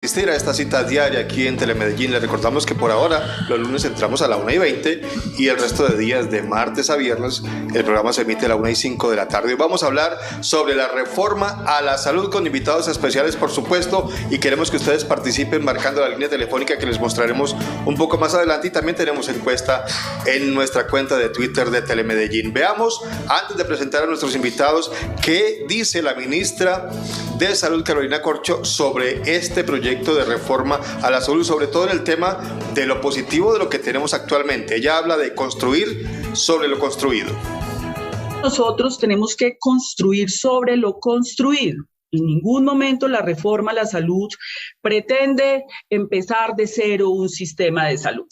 Asistir a esta cita diaria aquí en Telemedellín. Les recordamos que por ahora los lunes entramos a la 1:20 y el resto de días de martes a viernes el programa se emite a la 1:05 de la tarde. Hoy vamos a hablar sobre la reforma a la salud con invitados especiales, por supuesto, y queremos que ustedes participen marcando la línea telefónica que les mostraremos un poco más adelante, y también tenemos encuesta en nuestra cuenta de Twitter de Telemedellín. Veamos, antes de presentar a nuestros invitados, qué dice la ministra de Salud, Carolina Corcho, sobre este proyecto de reforma a la salud, sobre todo en el tema de lo positivo de lo que tenemos actualmente. Ella habla de construir sobre lo construido. Nosotros tenemos que construir sobre lo construido. En ningún momento la reforma a la salud pretende empezar de cero un sistema de salud.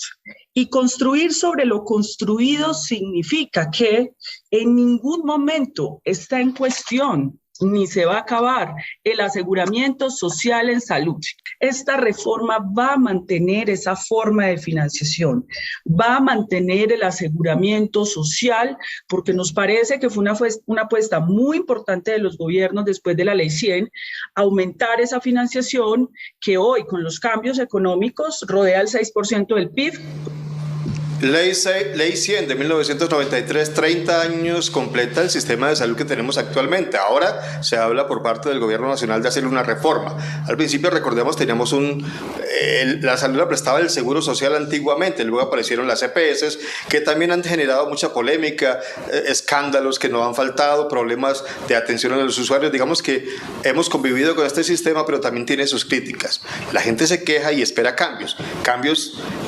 Y construir sobre lo construido significa que en ningún momento está en cuestión ni se va a acabar el aseguramiento social en salud. Esta reforma va a mantener esa forma de financiación, va a mantener el aseguramiento social, porque nos parece que fue una apuesta muy importante de los gobiernos después de la Ley 100, aumentar esa financiación que hoy con los cambios económicos rodea el 6% del PIB. Ley 100 de 1993, 30 años completa el sistema de salud que tenemos actualmente. Ahora se habla por parte del gobierno nacional de hacer una reforma. Al principio, recordemos, teníamos la salud la prestaba el Seguro Social antiguamente, luego aparecieron las EPS, que también han generado mucha polémica, escándalos que no han faltado, problemas de atención a los usuarios. Digamos que hemos convivido con este sistema, pero también tiene sus críticas. La gente se queja y espera cambios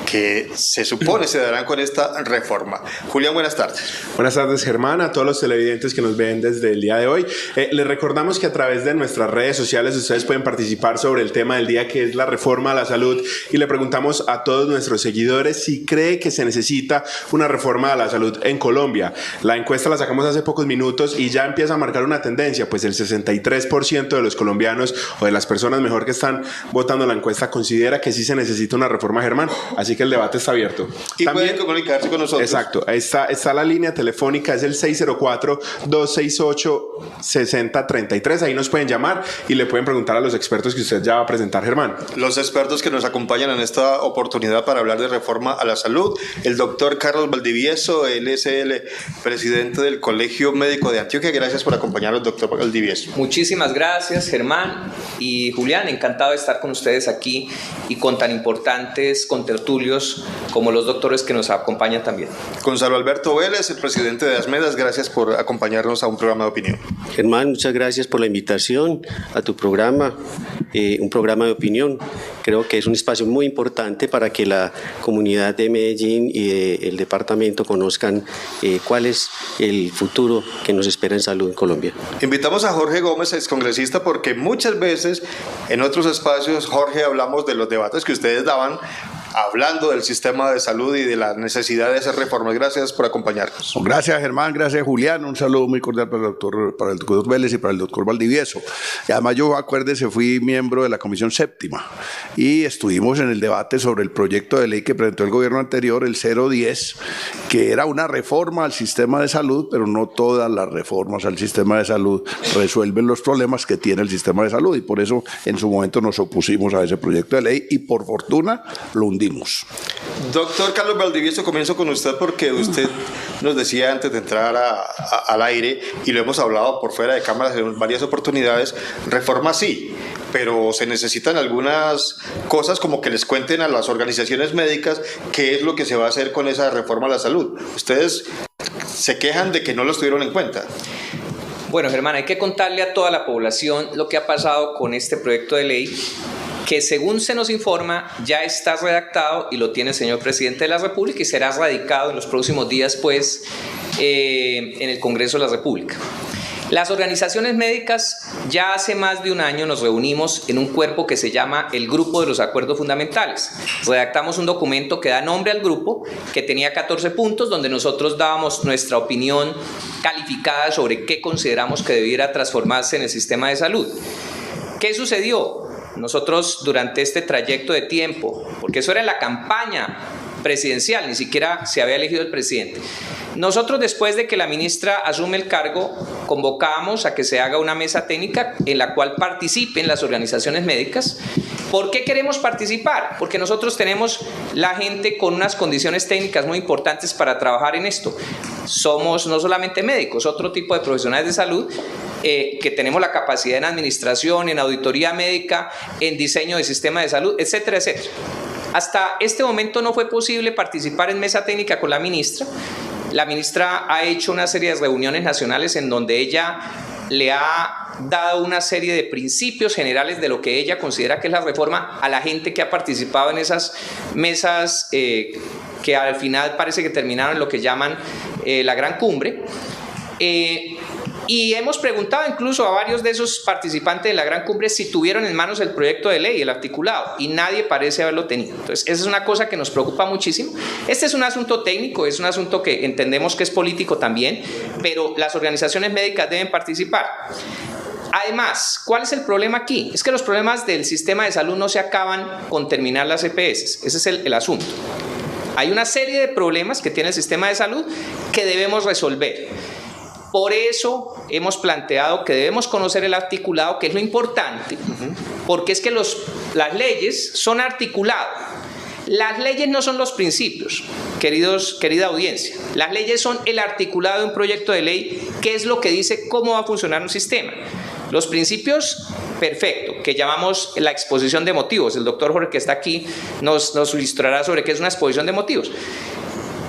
que se supone se darán con esta reforma. Julián, buenas tardes. Buenas tardes, Germán, a todos los televidentes que nos ven desde el día de hoy. Les recordamos que a través de nuestras redes sociales ustedes pueden participar sobre el tema del día, que es la reforma a la salud, y le preguntamos a todos nuestros seguidores si cree que se necesita una reforma a la salud en Colombia. La encuesta la sacamos hace pocos minutos y ya empieza a marcar una tendencia, pues el 63% de los colombianos, o de las personas mejor que están votando la encuesta, considera que sí se necesita una reforma, Germán. Así que el debate está abierto. Y también pueden comunicarse con nosotros. Exacto, está la línea telefónica, es el 604-268-6033. Ahí nos pueden llamar y le pueden preguntar a los expertos que usted ya va a presentar, Germán. Los expertos que nos acompañan en esta oportunidad para hablar de reforma a la salud: el doctor Carlos Valdivieso, él es el presidente del Colegio Médico de Antioquia. Gracias por acompañarnos, doctor Valdivieso. Muchísimas gracias, Germán y Julián, encantado de estar con ustedes aquí y con tan importantes contertulios como los doctores que nos acompañan también. Gonzalo Alberto Vélez, el presidente de ASMEDAS, gracias por acompañarnos a un programa de opinión. Germán, muchas gracias por la invitación a tu programa, un programa de opinión. Creo que es un espacio muy importante para que la comunidad de Medellín y el departamento conozcan cuál es el futuro que nos espera en salud en Colombia. Invitamos a Jorge Gómez, excongresista, porque muchas veces en otros espacios, Jorge, hablamos de los debates que ustedes daban hablando del sistema de salud y de la necesidad de hacer reformas. Gracias por acompañarnos. Gracias, Germán, gracias, Julián. Un saludo muy cordial para el doctor Vélez y para el doctor Valdivieso. Y además yo, acuérdese, fui miembro de la Comisión Séptima y estuvimos en el debate sobre el proyecto de ley que presentó el gobierno anterior, el 010, que era una reforma al sistema de salud, pero no todas las reformas al sistema de salud resuelven los problemas que tiene el sistema de salud, y por eso en su momento nos opusimos a ese proyecto de ley y por fortuna lo hundimos. Doctor Carlos Valdivieso, comienzo con usted porque usted nos decía antes de entrar al aire, y lo hemos hablado por fuera de cámaras en varias oportunidades, reforma sí, pero se necesitan algunas cosas, como que les cuenten a las organizaciones médicas qué es lo que se va a hacer con esa reforma a la salud. Ustedes se quejan de que no los tuvieron en cuenta. Bueno, Germán, hay que contarle a toda la población lo que ha pasado con este proyecto de ley, que según se nos informa ya está redactado y lo tiene el señor presidente de la República y será radicado en los próximos días, pues, en el Congreso de la República. Las organizaciones médicas ya hace más de un año nos reunimos en un cuerpo que se llama el Grupo de los Acuerdos Fundamentales. Redactamos un documento que da nombre al grupo, que tenía 14 puntos, donde nosotros dábamos nuestra opinión calificada sobre qué consideramos que debiera transformarse en el sistema de salud. ¿Qué sucedió? Nosotros durante este trayecto de tiempo, porque eso era en la campaña presidencial, ni siquiera se había elegido el presidente. Nosotros, después de que la ministra asume el cargo, convocamos a que se haga una mesa técnica en la cual participen las organizaciones médicas ¿Por qué queremos participar? Porque nosotros tenemos la gente con unas condiciones técnicas muy importantes para trabajar en esto. Somos no solamente médicos, otro tipo de profesionales de salud que tenemos la capacidad en administración, en auditoría médica, en diseño de sistema de salud, etcétera, etcétera. Hasta este momento no fue posible participar en mesa técnica con la ministra. La ministra ha hecho una serie de reuniones nacionales en donde ella le ha dado una serie de principios generales de lo que ella considera que es la reforma a la gente que ha participado en esas mesas que al final parece que terminaron en lo que llaman la gran cumbre. Y hemos preguntado incluso a varios de esos participantes de la gran cumbre si tuvieron en manos el proyecto de ley, el articulado, y nadie parece haberlo tenido. Entonces, esa es una cosa que nos preocupa muchísimo. Este es un asunto técnico, es un asunto que entendemos que es político también, pero las organizaciones médicas deben participar. Además, ¿cuál es el problema aquí? Es que los problemas del sistema de salud no se acaban con terminar las EPS. Ese es el asunto. Hay una serie de problemas que tiene el sistema de salud que debemos resolver. Por eso hemos planteado que debemos conocer el articulado, que es lo importante, porque es que las leyes son articuladas. Las leyes no son los principios, querida audiencia. Las leyes son el articulado de un proyecto de ley, que es lo que dice cómo va a funcionar un sistema. Los principios, perfecto, que llamamos la exposición de motivos. El doctor Jorge, que está aquí, nos ilustrará sobre qué es una exposición de motivos.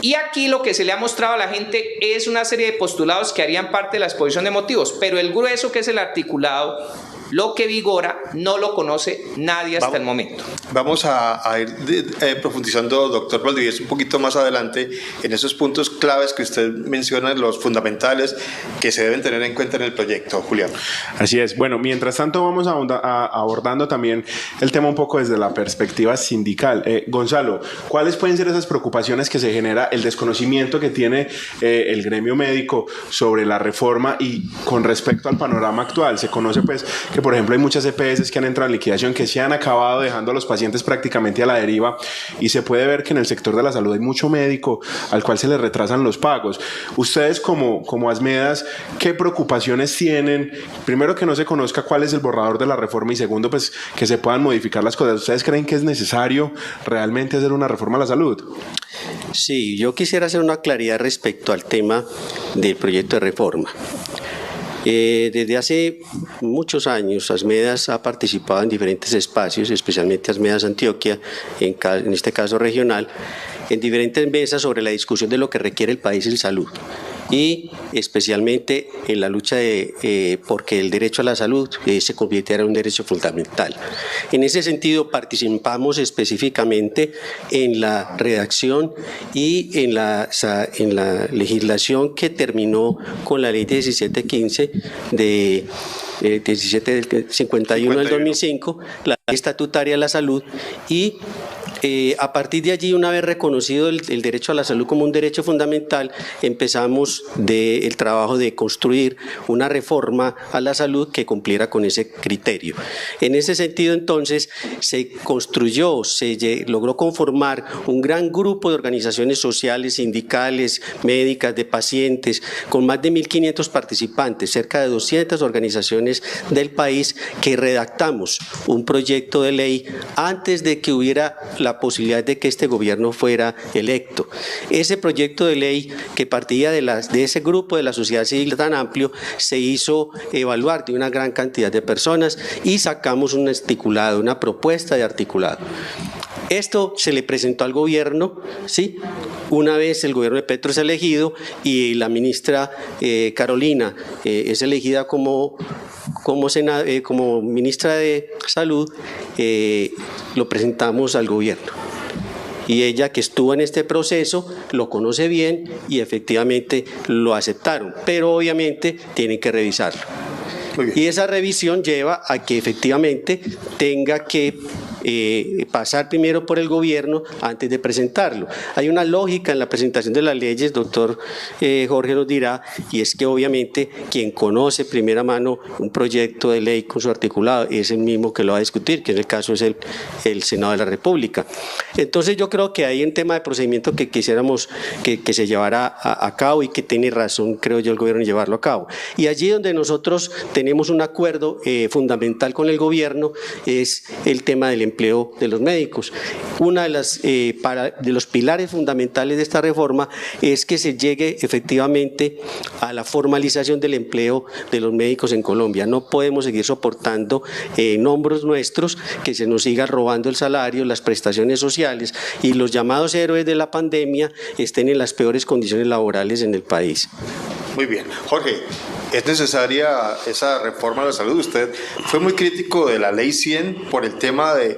Y aquí lo que se le ha mostrado a la gente es una serie de postulados que harían parte de la exposición de motivos, pero el grueso, que es el articulado, lo que vigora, no lo conoce nadie hasta el momento. Vamos a ir profundizando, doctor Valdivieso, un poquito más adelante en esos puntos claves que usted menciona, los fundamentales que se deben tener en cuenta en el proyecto. Julián. Así es. Bueno, mientras tanto vamos abordando también el tema un poco desde la perspectiva sindical. Gonzalo, ¿cuáles pueden ser esas preocupaciones que se genera el desconocimiento que tiene el gremio médico sobre la reforma y con respecto al panorama actual? Se conoce pues que, por ejemplo, hay muchas EPS que han entrado en liquidación, que se han acabado dejando a los pacientes prácticamente a la deriva, y se puede ver que en el sector de la salud hay mucho médico al cual se le retrasan los pagos. Ustedes como Asmedas, ¿qué preocupaciones tienen? Primero, que no se conozca cuál es el borrador de la reforma, y segundo, pues que se puedan modificar las cosas. ¿Ustedes creen que es necesario realmente hacer una reforma a la salud? Sí, yo quisiera hacer una claridad respecto al tema del proyecto de reforma. Desde hace muchos años Asmedas ha participado en diferentes espacios, especialmente Asmedas Antioquia, en este caso regional, en diferentes mesas sobre la discusión de lo que requiere el país en salud, y especialmente en la lucha porque el derecho a la salud se convirtiera en un derecho fundamental. En ese sentido, participamos específicamente en la redacción y en la legislación que terminó con la ley 1715 de 1751 del 2005, la ley estatutaria de la salud, y a partir de allí, una vez reconocido el derecho a la salud como un derecho fundamental, empezamos el trabajo de construir una reforma a la salud que cumpliera con ese criterio. En ese sentido, entonces, se logró conformar un gran grupo de organizaciones sociales, sindicales, médicas, de pacientes, con más de 1.500 participantes, cerca de 200 organizaciones del país, que redactamos un proyecto de ley antes de que hubiera la posibilidad de que este gobierno fuera electo. Ese proyecto de ley, que partía de ese grupo de la sociedad civil tan amplio, se hizo evaluar de una gran cantidad de personas y sacamos un articulado, una propuesta de articulado. Esto se le presentó al gobierno, ¿sí? Una vez el gobierno de Petro es elegido y la ministra Carolina es elegida como ministra de Salud, lo presentamos al gobierno. Y ella, que estuvo en este proceso, lo conoce bien y efectivamente lo aceptaron, pero obviamente tienen que revisarlo. Y esa revisión lleva a que efectivamente tenga que pasar primero por el gobierno antes de presentarlo. Hay una lógica en la presentación de las leyes, doctor Jorge nos dirá, y es que obviamente quien conoce primera mano un proyecto de ley con su articulado es el mismo que lo va a discutir, que en el caso es el Senado de la República. Entonces yo creo que hay un tema de procedimiento que quisiéramos que se llevara a cabo, y que tiene razón, creo yo, el gobierno en llevarlo a cabo. Y allí donde nosotros tenemos un acuerdo fundamental con el gobierno es el tema del empleo de los médicos. Una de los pilares fundamentales de esta reforma es que se llegue efectivamente a la formalización del empleo de los médicos en Colombia. No podemos seguir soportando en hombros nuestros que se nos siga robando el salario, las prestaciones sociales, y los llamados héroes de la pandemia estén en las peores condiciones laborales en el país. Muy bien. Jorge, ¿es necesaria esa reforma de la salud? Usted fue muy crítico de la Ley 100 por el tema de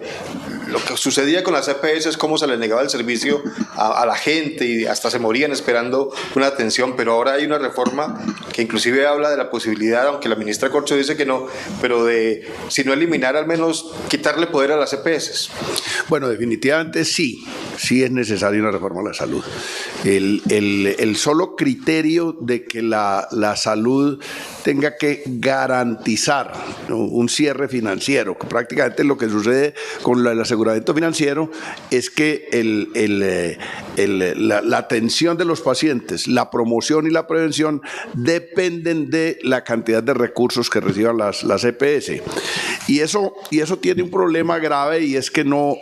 lo que sucedía con las EPS, cómo se les negaba el servicio a la gente y hasta se morían esperando una atención, pero ahora hay una reforma que inclusive habla de la posibilidad, aunque la ministra Corcho dice que no, pero de, si no eliminar, al menos quitarle poder a las EPS. Bueno, definitivamente sí es necesaria una reforma a la salud. El solo criterio de que la salud tenga que garantizar, ¿no?, un cierre financiero, que prácticamente lo que sucede con el aseguramiento financiero es que la atención de los pacientes, la promoción y la prevención dependen de la cantidad de recursos que reciban las EPS. Y eso tiene un problema grave, y es que no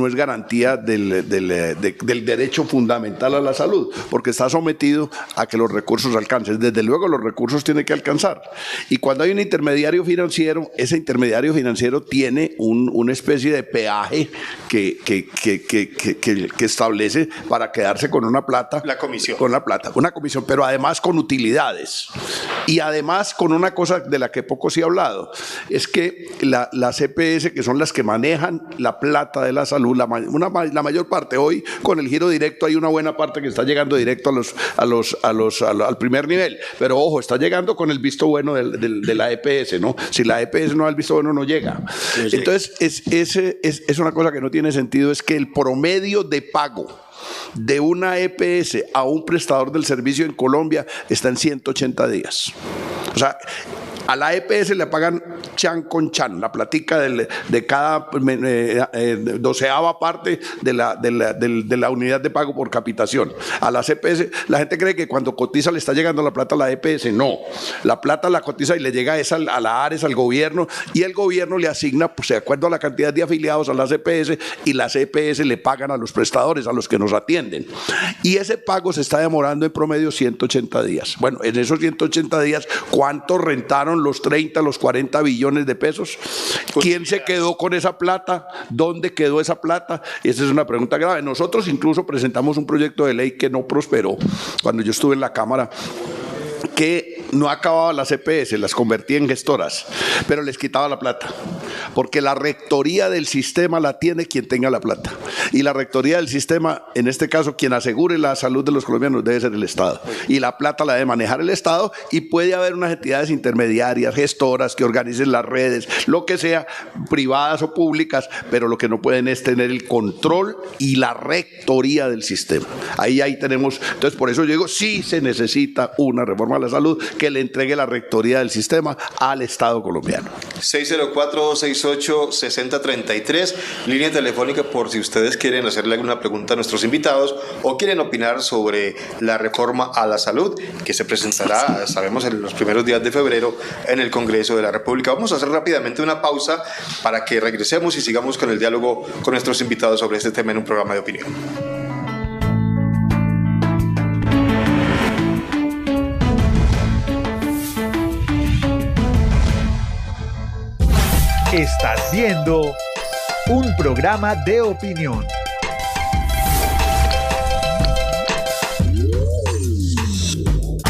es garantía del derecho fundamental a la salud, porque está sometido a que los recursos alcancen. Desde luego los recursos tienen que alcanzar. Y cuando hay un intermediario financiero, ese intermediario financiero tiene una especie de peaje que establece para quedarse con una plata. La comisión. Con la plata, una comisión, pero además con utilidades. Y además con una cosa de la que poco se ha hablado, es que las EPS, que son las que manejan la plata de la salud, la mayor parte hoy, con el giro directo hay una buena parte que está llegando directo al primer nivel, pero ojo, está llegando con el visto bueno de la EPS, ¿no? Si la EPS no da el visto bueno, no llega. Entonces, es una cosa que no tiene sentido, es que el promedio de pago de una EPS a un prestador del servicio en Colombia está en 180 días. O sea, a la EPS le pagan chan con chan, la platica de cada 12ª parte de la unidad de pago por capitación. A las EPS, la gente cree que cuando cotiza le está llegando la plata a la EPS. No, la plata la cotiza y le llega esa a la ARES, al gobierno, y el gobierno le asigna, pues, de acuerdo a la cantidad de afiliados, a las EPS, y las EPS le pagan a los prestadores, a los que nos atienden. Y ese pago se está demorando en promedio 180 días. Bueno, en esos 180 días, ¿cuánto rentaron los 30, los 40 billones de pesos? ¿Quién se quedó con esa plata? ¿Dónde quedó esa plata? Esa es una pregunta grave. Nosotros incluso presentamos un proyecto de ley que no prosperó cuando yo estuve en la Cámara, que no acababa las EPS, las convertía en gestoras, pero les quitaba la plata, porque la rectoría del sistema la tiene quien tenga la plata, y la rectoría del sistema, en este caso, quien asegure la salud de los colombianos debe ser el Estado, y la plata la debe manejar el Estado, y puede haber unas entidades intermediarias, gestoras, que organicen las redes, lo que sea, privadas o públicas, pero lo que no pueden es tener el control y la rectoría del sistema. Ahí tenemos, entonces por eso yo digo, sí se necesita una reforma a la salud que le entregue la rectoría del sistema al Estado colombiano. 604-268-6033, línea telefónica por si ustedes quieren hacerle alguna pregunta a nuestros invitados o quieren opinar sobre la reforma a la salud que se presentará, sabemos, en los primeros días de febrero en el Congreso de la República. Vamos a hacer rápidamente una pausa para que regresemos y sigamos con el diálogo con nuestros invitados sobre este tema en un programa de opinión. Estás viendo un programa de opinión.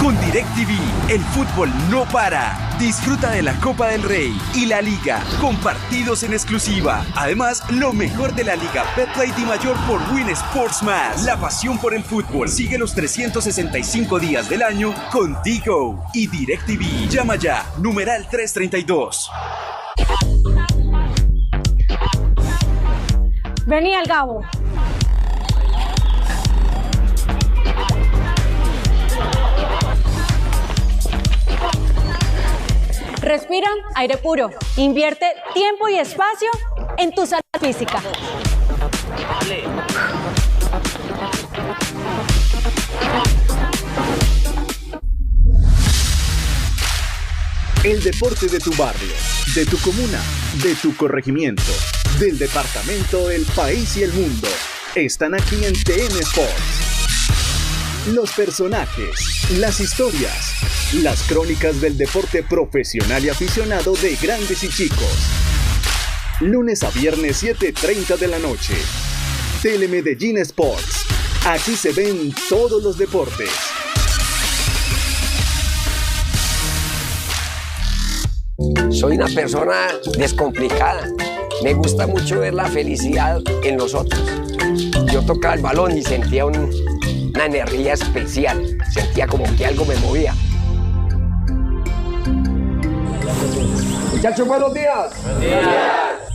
Con DirecTV, el fútbol no para. Disfruta de la Copa del Rey y la Liga con partidos en exclusiva. Además, lo mejor de la Liga Betplay Dimayor por Win Sports Más. La pasión por el fútbol sigue los 365 días del año con Tigo y DirecTV. Llama ya, numeral 332. Vení al Gabo. Respira aire puro. Invierte tiempo y espacio en tu salud física. El deporte de tu barrio, de tu comuna, de tu corregimiento. del departamento, el país y el mundo están aquí en TN Sports. Los personajes, las historias, las crónicas del deporte profesional y aficionado de grandes y chicos. Lunes a viernes 7:30 de la noche. Telemedellín Sports. Aquí se ven todos los deportes. Soy una persona descomplicada. Me gusta mucho ver la felicidad en los otros. Yo tocaba el balón y sentía una energía especial. Sentía como que algo me movía. Muchachos, buenos días. Buenos días.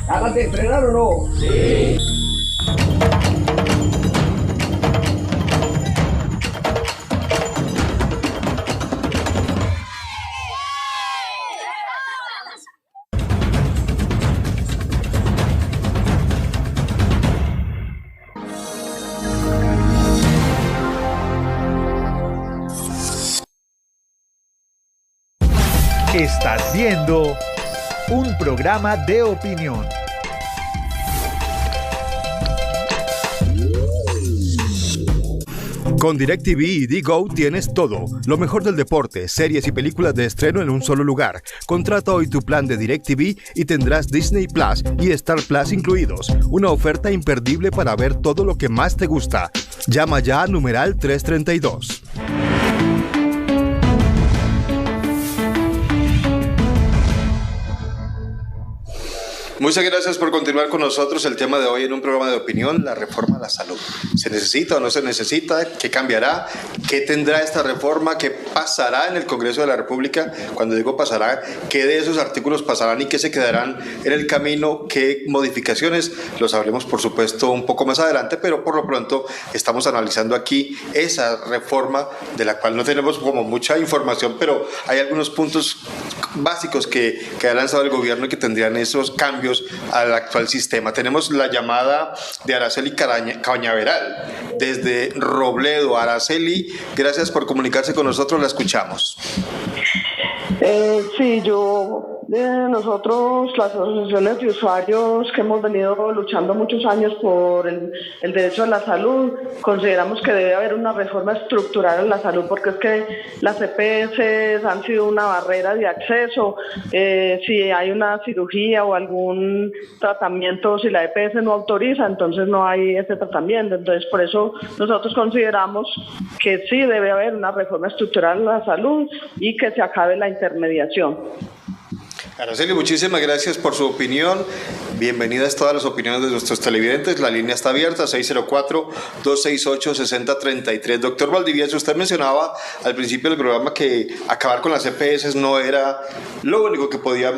¿Ganas de entrenar o no? Sí. Estás viendo un programa de opinión. Con DirecTV y Digo tienes todo, lo mejor del deporte, series y películas de estreno en un solo lugar. Contrata hoy tu plan de DirecTV y tendrás Disney Plus y Star Plus incluidos. Una oferta imperdible para ver todo lo que más te gusta. Llama ya a numeral 332. Muchas gracias por continuar con nosotros. El tema de hoy en un programa de opinión, la reforma a la salud. ¿Se necesita o no se necesita? ¿Qué cambiará? ¿Qué tendrá esta reforma? ¿Qué pasará en el Congreso de la República? Cuando digo pasará, ¿qué de esos artículos pasarán y qué se quedarán en el camino? ¿Qué modificaciones? Lo sabremos, por supuesto, un poco más adelante, pero por lo pronto estamos analizando aquí esa reforma de la cual no tenemos como mucha información, pero hay algunos puntos básicos que ha lanzado el gobierno y que tendrían esos cambios al actual sistema. Tenemos la llamada de Araceli Cañaveral desde Robledo. Araceli, gracias por comunicarse con nosotros, la escuchamos. Sí, nosotros, las asociaciones de usuarios que hemos venido luchando muchos años por el derecho a la salud, consideramos que debe haber una reforma estructural en la salud, porque es que las EPS han sido una barrera de acceso. Si hay una cirugía o algún tratamiento, si la EPS no autoriza, entonces no hay ese tratamiento. Entonces, por eso nosotros consideramos que sí debe haber una reforma estructural en la salud y que se acabe la intermediación. Araceli, muchísimas gracias por su opinión. Bienvenidas todas las opiniones de nuestros televidentes. La línea está abierta, 604-268-6033. Doctor Valdivieso, usted mencionaba al principio del programa que acabar con las EPS no era lo único que podía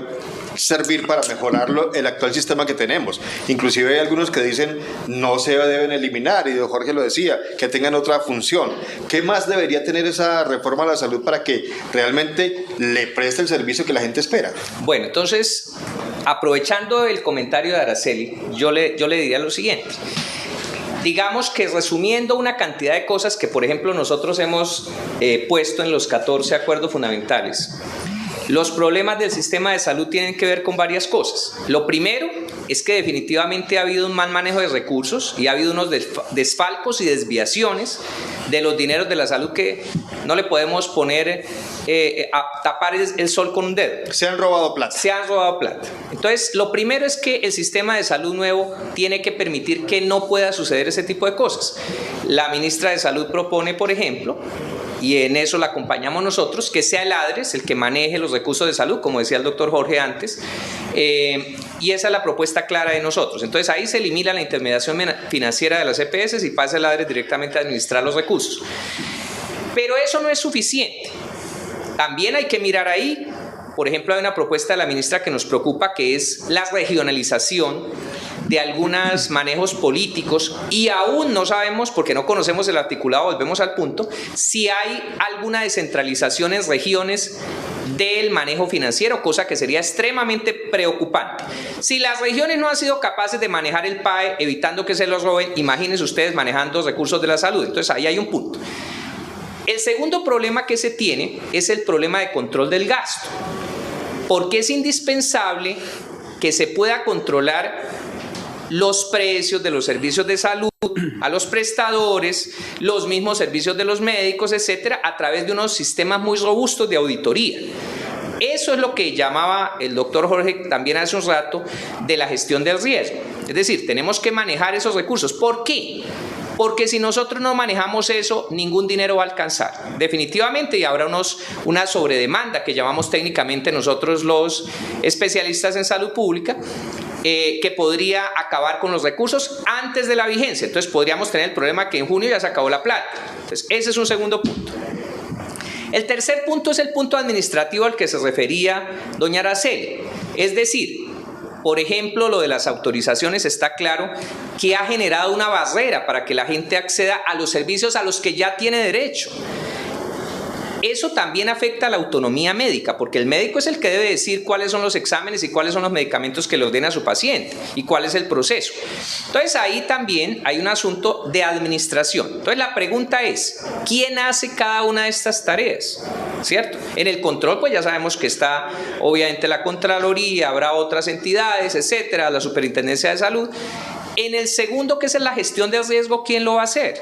servir para mejorar el actual sistema que tenemos. Inclusive hay algunos que dicen no se deben eliminar, y don Jorge lo decía, que tengan otra función. ¿Qué más debería tener esa reforma a la salud para que realmente le preste el servicio que la gente espera? Bueno, entonces, aprovechando el comentario de Araceli, yo le diría lo siguiente. Digamos que resumiendo una cantidad de cosas que, por ejemplo, nosotros hemos puesto en los 14 acuerdos fundamentales. Los problemas del sistema de salud tienen que ver con varias cosas. Lo primero es que definitivamente ha habido un mal manejo de recursos y ha habido unos desfalcos y desviaciones de los dineros de la salud que no le podemos poner a tapar el sol con un dedo. Se han robado plata. Se han robado plata. Entonces, lo primero es que el sistema de salud nuevo tiene que permitir que no pueda suceder ese tipo de cosas. La ministra de Salud propone, por ejemplo, y en eso la acompañamos nosotros, que sea el ADRES el que maneje los recursos de salud, como decía el doctor Jorge antes, y esa es la propuesta clara de nosotros. Entonces ahí se elimina la intermediación financiera de las EPS y pasa el ADRES directamente a administrar los recursos. Pero eso no es suficiente. También hay que mirar ahí, por ejemplo, hay una propuesta de la ministra que nos preocupa, que es la regionalización de algunos manejos políticos, y aún no sabemos, porque no conocemos el articulado, volvemos al punto, si hay alguna descentralización en regiones del manejo financiero, cosa que sería extremadamente preocupante. Si las regiones no han sido capaces de manejar el PAE evitando que se los roben, imagínense ustedes manejando recursos de la salud. Entonces ahí hay un punto. El segundo problema que se tiene es el problema de control del gasto, porque es indispensable que se pueda controlar los precios de los servicios de salud a los prestadores, los mismos servicios de los médicos, etcétera, a través de unos sistemas muy robustos de auditoría. Eso es lo que llamaba el doctor Jorge también hace un rato de la gestión del riesgo. Es decir, tenemos que manejar esos recursos. ¿Por qué? Porque si nosotros no manejamos eso, ningún dinero va a alcanzar. Definitivamente, y habrá una sobredemanda que llamamos técnicamente nosotros los especialistas en salud pública, que podría acabar con los recursos antes de la vigencia. Entonces podríamos tener el problema que en junio ya se acabó la plata. Entonces ese es un segundo punto. El tercer punto es el punto administrativo al que se refería doña Araceli. Es decir, por ejemplo, lo de las autorizaciones está claro que ha generado una barrera para que la gente acceda a los servicios a los que ya tiene derecho. Eso también afecta a la autonomía médica, porque el médico es el que debe decir cuáles son los exámenes y cuáles son los medicamentos que le ordena a su paciente y cuál es el proceso. Entonces ahí también hay un asunto de administración. Entonces la pregunta es, ¿quién hace cada una de estas tareas? ¿Cierto? En el control pues ya sabemos que está obviamente la Contraloría, habrá otras entidades, etcétera, la Superintendencia de Salud. En el segundo, que es la gestión del riesgo, ¿quién lo va a hacer?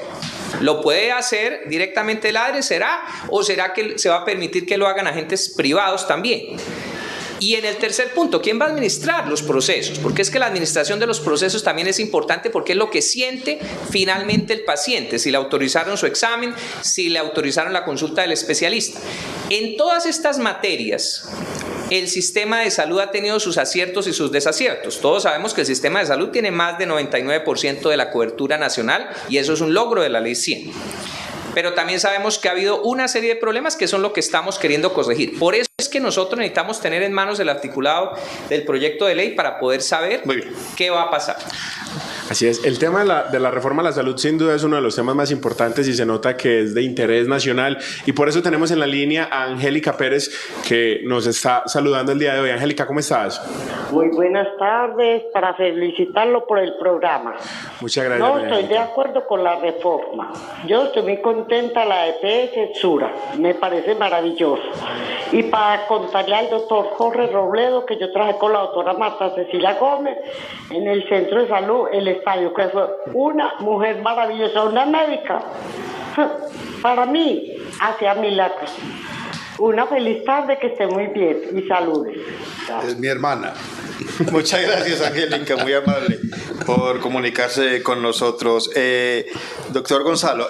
¿Lo puede hacer directamente el ADRE? ¿Será? ¿O será que se va a permitir que lo hagan agentes privados también? Y en el tercer punto, ¿quién va a administrar los procesos? Porque es que la administración de los procesos también es importante porque es lo que siente finalmente el paciente, si le autorizaron su examen, si le autorizaron la consulta del especialista. En todas estas materias, el sistema de salud ha tenido sus aciertos y sus desaciertos. Todos sabemos que el sistema de salud tiene más de 99% de la cobertura nacional y eso es un logro de la Ley 100. Pero también sabemos que ha habido una serie de problemas que son lo que estamos queriendo corregir. Por eso es que nosotros necesitamos tener en manos el articulado del proyecto de ley para poder saber qué va a pasar. Así es, el tema de la reforma a la salud sin duda es uno de los temas más importantes y se nota que es de interés nacional y por eso tenemos en la línea a Angélica Pérez que nos está saludando el día de hoy. Angélica, ¿cómo estás? Muy buenas tardes, para felicitarlo por el programa. Muchas gracias. No estoy de acuerdo con la reforma. Yo estoy muy contenta, la EPS Sura, me parece maravilloso. Y para contarle al doctor Jorge Robledo que yo trabajé con la doctora Marta Cecilia Gómez en el centro de salud, el estadio, que fue una mujer maravillosa, una médica. Para mí, hacía milagros. Una feliz tarde, que esté muy bien y saludes. Es mi hermana. Muchas gracias, Angélica, muy amable por comunicarse con nosotros. Doctor Gonzalo,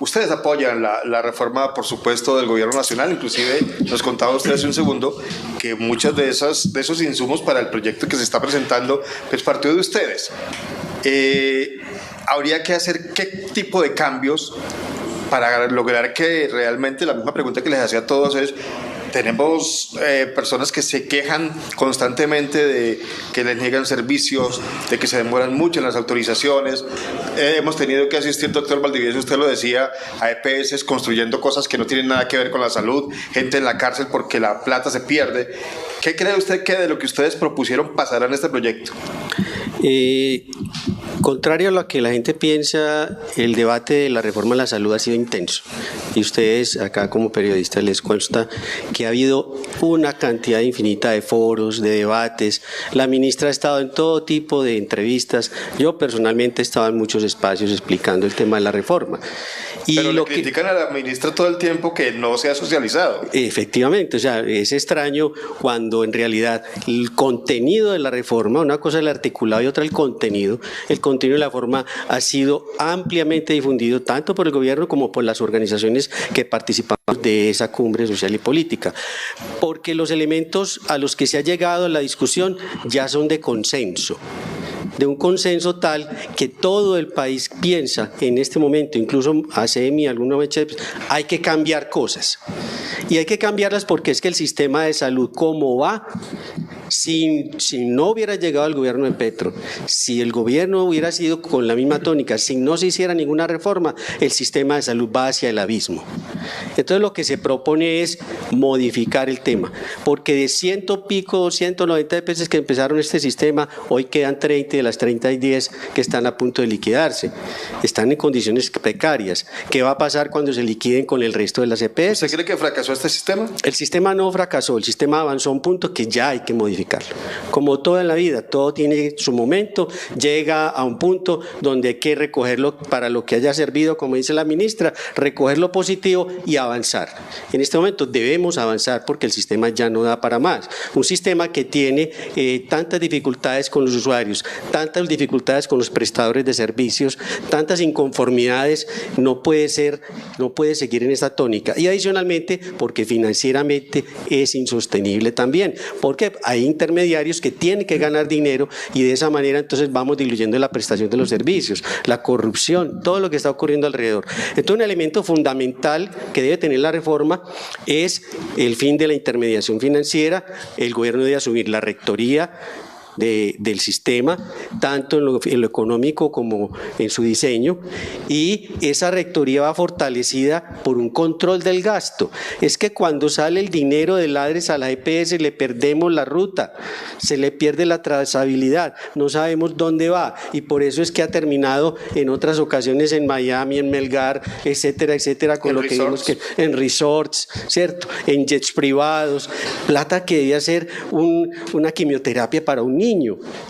ustedes apoyan la reforma, por supuesto, del gobierno nacional. Inclusive nos contaba usted hace un segundo que muchos de esos insumos para el proyecto que se está presentando es partido de ustedes. Habría que hacer qué tipo de cambios para lograr que realmente, la misma pregunta que les hacía a todos es: tenemos personas que se quejan constantemente de que les niegan servicios, de que se demoran mucho en las autorizaciones. Hemos tenido que asistir, doctor Valdivieso, usted lo decía, a EPS construyendo cosas que no tienen nada que ver con la salud, gente en la cárcel porque la plata se pierde. ¿Qué cree usted que de lo que ustedes propusieron pasará en este proyecto? Contrario a lo que la gente piensa, el debate de la reforma a la salud ha sido intenso. Y ustedes acá como periodistas les consta que ha habido una cantidad infinita de foros, de debates. La ministra ha estado en todo tipo de entrevistas. Yo personalmente he estado en muchos espacios explicando el tema de la reforma. Pero le critican a la ministra todo el tiempo que no se ha socializado. Efectivamente, o sea, es extraño cuando en realidad el contenido de la reforma, una cosa es el articulado y otra el contenido de la reforma ha sido ampliamente difundido tanto por el gobierno como por las organizaciones que participamos de esa cumbre social y política, porque los elementos a los que se ha llegado en la discusión ya son de consenso. De un consenso tal que todo el país piensa en este momento, incluso ACEMI, alguna vez, hay que cambiar cosas. Y hay que cambiarlas porque es que el sistema de salud, como va, si no hubiera llegado el gobierno de Petro, si el gobierno hubiera sido con la misma tónica, si no se hiciera ninguna reforma, el sistema de salud va hacia el abismo. Entonces lo que se propone es modificar el tema, porque de 190 EPS que empezaron este sistema, hoy quedan 30 y de las 30 hay 10 que están a punto de liquidarse. Están en condiciones precarias. ¿Qué va a pasar cuando se liquiden con el resto de las EPS? ¿Usted cree que fracasó este sistema? El sistema no fracasó, el sistema avanzó a un punto que ya hay que modificar. modificarlo. Como toda en la vida, todo tiene su momento, llega a un punto donde hay que recogerlo para lo que haya servido, como dice la ministra, recoger lo positivo y avanzar. En este momento debemos avanzar porque el sistema ya no da para más. Un sistema que tiene tantas dificultades con los usuarios, tantas dificultades con los prestadores de servicios, tantas inconformidades, no puede seguir en esta tónica. Y adicionalmente, porque financieramente es insostenible también, porque hay intermediarios que tienen que ganar dinero y de esa manera entonces vamos diluyendo la prestación de los servicios, la corrupción, todo lo que está ocurriendo alrededor. Entonces, un elemento fundamental que debe tener la reforma es el fin de la intermediación financiera. El gobierno debe asumir la rectoría del sistema, tanto en lo económico como en su diseño, y esa rectoría va fortalecida por un control del gasto. Es que cuando sale el dinero del ADRES a la EPS le perdemos la ruta, se le pierde la trazabilidad, no sabemos dónde va, y por eso es que ha terminado en otras ocasiones en Miami, en Melgar, etcétera, etcétera, con lo que vimos que en resorts, ¿cierto? En jets privados, plata que debía ser una quimioterapia para un niño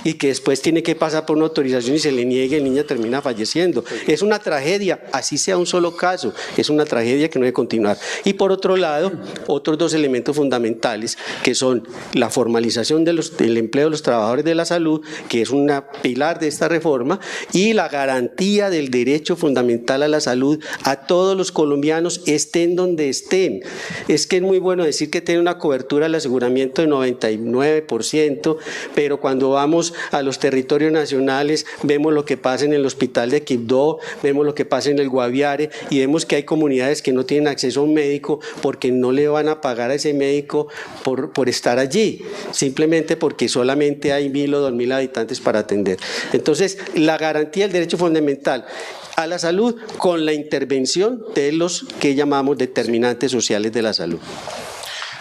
y que después tiene que pasar por una autorización y se le niegue, el niño termina falleciendo. Es una tragedia, así sea un solo caso, es una tragedia que no debe continuar. Y por otro lado, otros dos elementos fundamentales que son la formalización del empleo de los trabajadores de la salud, que es una pilar de esta reforma, y la garantía del derecho fundamental a la salud a todos los colombianos, estén donde estén. Es que es muy bueno decir que tiene una cobertura del aseguramiento de 99%, pero cuando vamos a los territorios nacionales vemos lo que pasa en el hospital de Quibdó, vemos lo que pasa en el Guaviare y vemos que hay comunidades que no tienen acceso a un médico porque no le van a pagar a ese médico por estar allí, simplemente porque solamente hay 1.000 o 2.000 habitantes para atender. Entonces, la garantía del derecho fundamental a la salud con la intervención de los que llamamos determinantes sociales de la salud.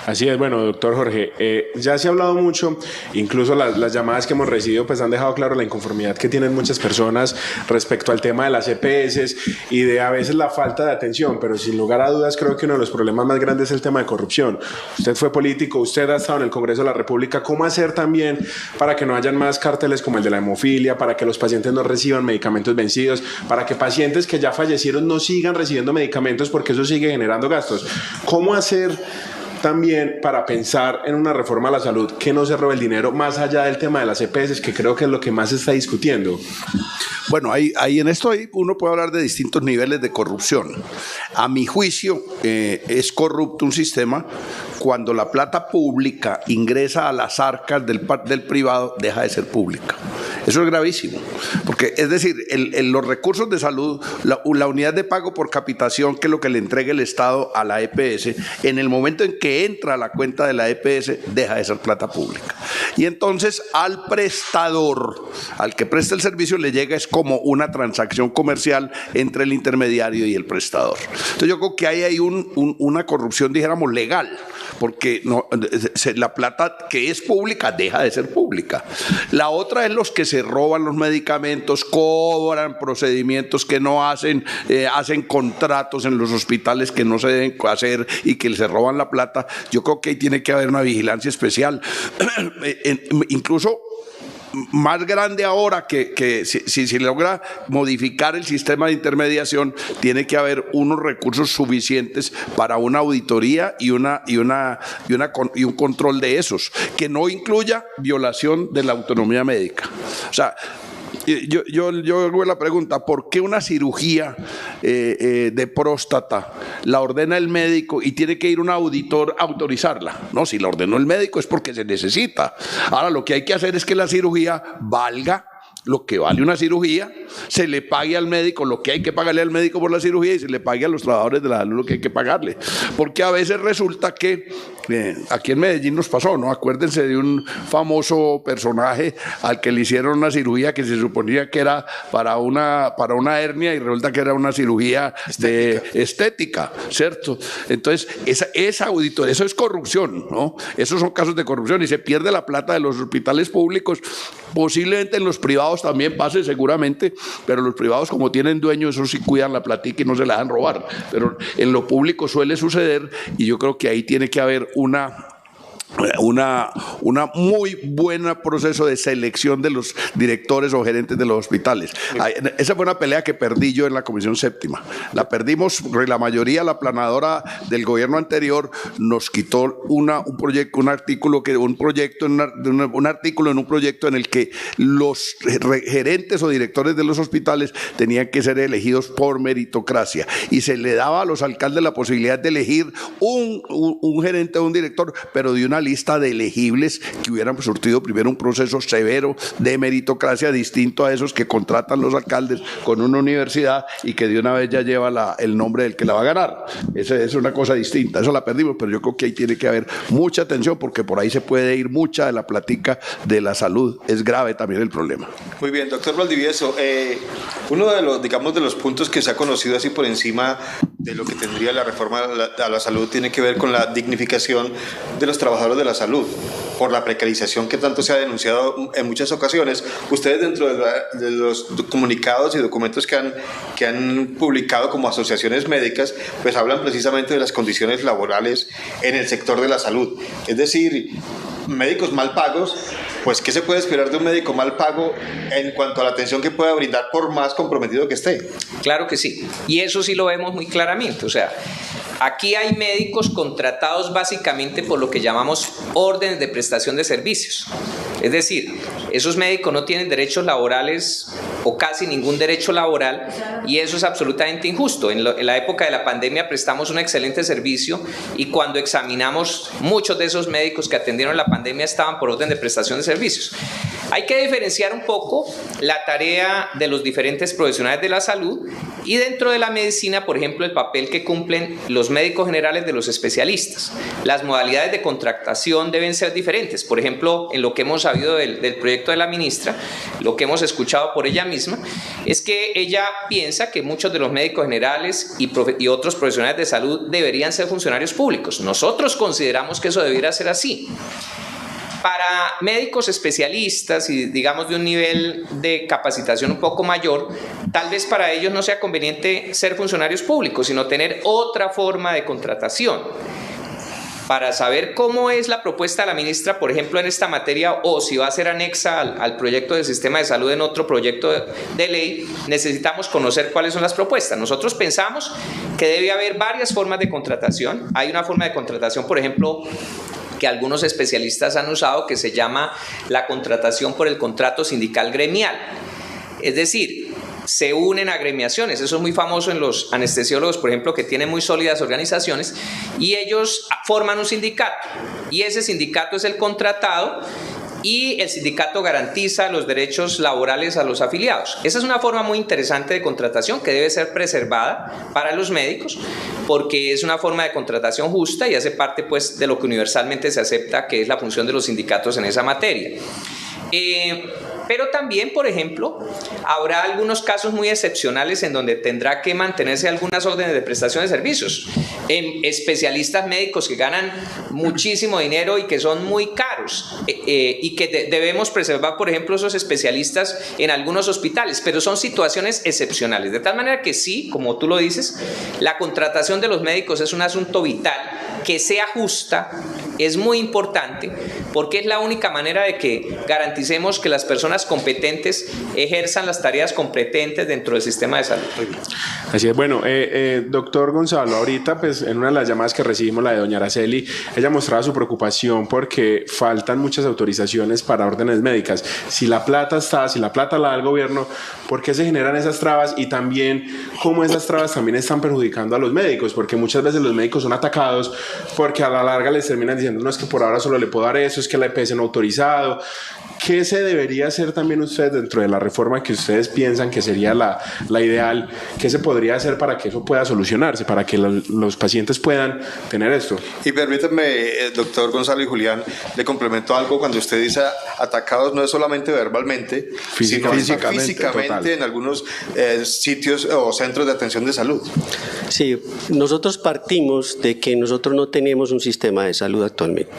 Así es, bueno, doctor Jorge, ya se ha hablado mucho, incluso las llamadas que hemos recibido pues han dejado claro la inconformidad que tienen muchas personas respecto al tema de las EPS y de a veces la falta de atención, pero sin lugar a dudas creo que uno de los problemas más grandes es el tema de corrupción. Usted fue político, usted ha estado en el Congreso de la República, ¿cómo hacer también para que no hayan más cárteles como el de la hemofilia, para que los pacientes no reciban medicamentos vencidos, para que pacientes que ya fallecieron no sigan recibiendo medicamentos porque eso sigue generando gastos? ¿Cómo hacer también para pensar en una reforma a la salud que no se robe el dinero más allá del tema de las EPS, que creo que es lo que más se está discutiendo? Bueno, ahí en esto uno puede hablar de distintos niveles de corrupción. A mi juicio, es corrupto un sistema cuando la plata pública ingresa a las arcas del privado, deja de ser pública. Eso es gravísimo, porque es decir, los recursos de salud, la unidad de pago por capitación, que es lo que le entrega el Estado a la EPS, en el momento en que entra a la cuenta de la EPS, deja de ser plata pública. Y entonces al prestador, al que presta el servicio, le llega es como una transacción comercial entre el intermediario y el prestador. Entonces yo creo que ahí hay una corrupción, dijéramos, legal, porque la plata que es pública deja de ser pública. La otra es los que se roban los medicamentos, cobran procedimientos que no hacen, hacen contratos en los hospitales que no se deben hacer y que se roban la plata. Yo creo que ahí tiene que haber una vigilancia especial. Incluso más grande ahora que si se logra modificar el sistema de intermediación, tiene que haber unos recursos suficientes para una auditoría y un control de esos, que no incluya violación de la autonomía médica. O sea, yo hago la pregunta, ¿por qué una cirugía de próstata la ordena el médico y tiene que ir un auditor a autorizarla? No, si la ordenó el médico es porque se necesita. Ahora lo que hay que hacer es que la cirugía valga lo que vale una cirugía, se le pague al médico lo que hay que pagarle al médico por la cirugía y se le pague a los trabajadores de la salud lo que hay que pagarle. Porque a veces resulta que aquí en Medellín nos pasó, ¿no? Acuérdense de un famoso personaje al que le hicieron una cirugía que se suponía que era para una hernia y resulta que era una cirugía estética, ¿cierto? Entonces, esa auditoría, eso es corrupción, ¿no? Esos son casos de corrupción y se pierde la plata de los hospitales públicos. Posiblemente en los privados también pase seguramente, pero los privados como tienen dueños, eso sí cuidan la platica y no se la dejan robar, pero en lo público suele suceder y yo creo que ahí tiene que haber una una muy buena proceso de selección de los directores o gerentes de los hospitales. Esa fue una pelea que perdí yo en la Comisión Séptima. La perdimos porque la mayoría, la planadora del gobierno anterior nos quitó un artículo en un proyecto en el que los gerentes o directores de los hospitales tenían que ser elegidos por meritocracia y se le daba a los alcaldes la posibilidad de elegir un gerente o un director, pero de una lista de elegibles que hubieran surtido primero un proceso severo de meritocracia distinto a esos que contratan los alcaldes con una universidad y que de una vez ya lleva el nombre del que la va a ganar. Esa es una cosa distinta, eso la perdimos, pero yo creo que ahí tiene que haber mucha atención porque por ahí se puede ir mucha de la plática de la salud. Es grave también el problema. Muy bien, doctor Valdivieso, uno de los puntos que se ha conocido así por encima de lo que tendría la reforma a la salud tiene que ver con la dignificación de los trabajadores de la salud, por la precarización que tanto se ha denunciado en muchas ocasiones. Ustedes dentro de los comunicados y documentos que han publicado como asociaciones médicas, pues hablan precisamente de las condiciones laborales en el sector de la salud. Es decir, médicos mal pagos, pues ¿qué se puede esperar de un médico mal pago en cuanto a la atención que pueda brindar por más comprometido que esté? Claro que sí, y eso sí lo vemos muy claramente. O sea, aquí hay médicos contratados básicamente por lo que llamamos órdenes de prestación de servicios. Es decir, esos médicos no tienen derechos laborales o casi ningún derecho laboral, y eso es absolutamente injusto. En la época de la pandemia prestamos un excelente servicio y cuando examinamos, muchos de esos médicos que atendieron la pandemia estaban por orden de prestación de servicios. Hay que diferenciar un poco la tarea de los diferentes profesionales de la salud y dentro de la medicina, por ejemplo, el papel que cumplen los médicos generales de los especialistas. Las modalidades de contratación deben ser diferentes. Por ejemplo, en lo que hemos sabido del proyecto de la ministra, lo que hemos escuchado por ella misma, es que ella piensa que muchos de los médicos generales y otros profesionales de salud deberían ser funcionarios públicos. Nosotros consideramos que eso debiera ser así. Para médicos especialistas y digamos de un nivel de capacitación un poco mayor, tal vez para ellos no sea conveniente ser funcionarios públicos, sino tener otra forma de contratación. Para saber cómo es la propuesta de la ministra, por ejemplo, en esta materia, o si va a ser anexa al proyecto del sistema de salud en otro proyecto de ley, necesitamos conocer cuáles son las propuestas. Nosotros pensamos que debe haber varias formas de contratación. Hay una forma de contratación, por ejemplo, que algunos especialistas han usado, que se llama la contratación por el contrato sindical gremial. Es decir, se unen agremiaciones, eso es muy famoso en los anestesiólogos, por ejemplo, que tienen muy sólidas organizaciones, y ellos forman un sindicato, y ese sindicato es el contratado, y el sindicato garantiza los derechos laborales a los afiliados. Esa es una forma muy interesante de contratación que debe ser preservada para los médicos porque es una forma de contratación justa y hace parte pues de lo que universalmente se acepta que es la función de los sindicatos en esa materia. Pero también, por ejemplo, habrá algunos casos muy excepcionales en donde tendrá que mantenerse algunas órdenes de prestación de servicios. Especialistas médicos que ganan muchísimo dinero y que son muy caros y que debemos preservar, por ejemplo, esos especialistas en algunos hospitales, pero son situaciones excepcionales. De tal manera que sí, como tú lo dices, la contratación de los médicos es un asunto vital, que sea justa, es muy importante, porque es la única manera de que garanticemos que las personas competentes ejerzan las tareas competentes dentro del sistema de salud. Así es. Bueno, doctor Gonzalo, ahorita pues en una de las llamadas que recibimos, la de doña Araceli, ella mostraba su preocupación porque faltan muchas autorizaciones para órdenes médicas. Si la plata la da el gobierno, ¿por qué se generan esas trabas? Y también cómo esas trabas también están perjudicando a los médicos, porque muchas veces los médicos son atacados porque a la larga les terminan diciendo, no, es que por ahora solo le puedo dar eso, es que la EPS no ha autorizado. ¿Qué se debería hacer también ustedes dentro de la reforma que ustedes piensan que sería la ideal? ¿Qué se podría hacer para que eso pueda solucionarse, para que los pacientes puedan tener esto? Y permítanme, doctor Gonzalo y Julián, le complemento algo. Cuando usted dice atacados, no es solamente verbalmente, sino físicamente en algunos sitios o centros de atención de salud. Sí, nosotros partimos de que nosotros no tenemos un sistema de salud actualmente.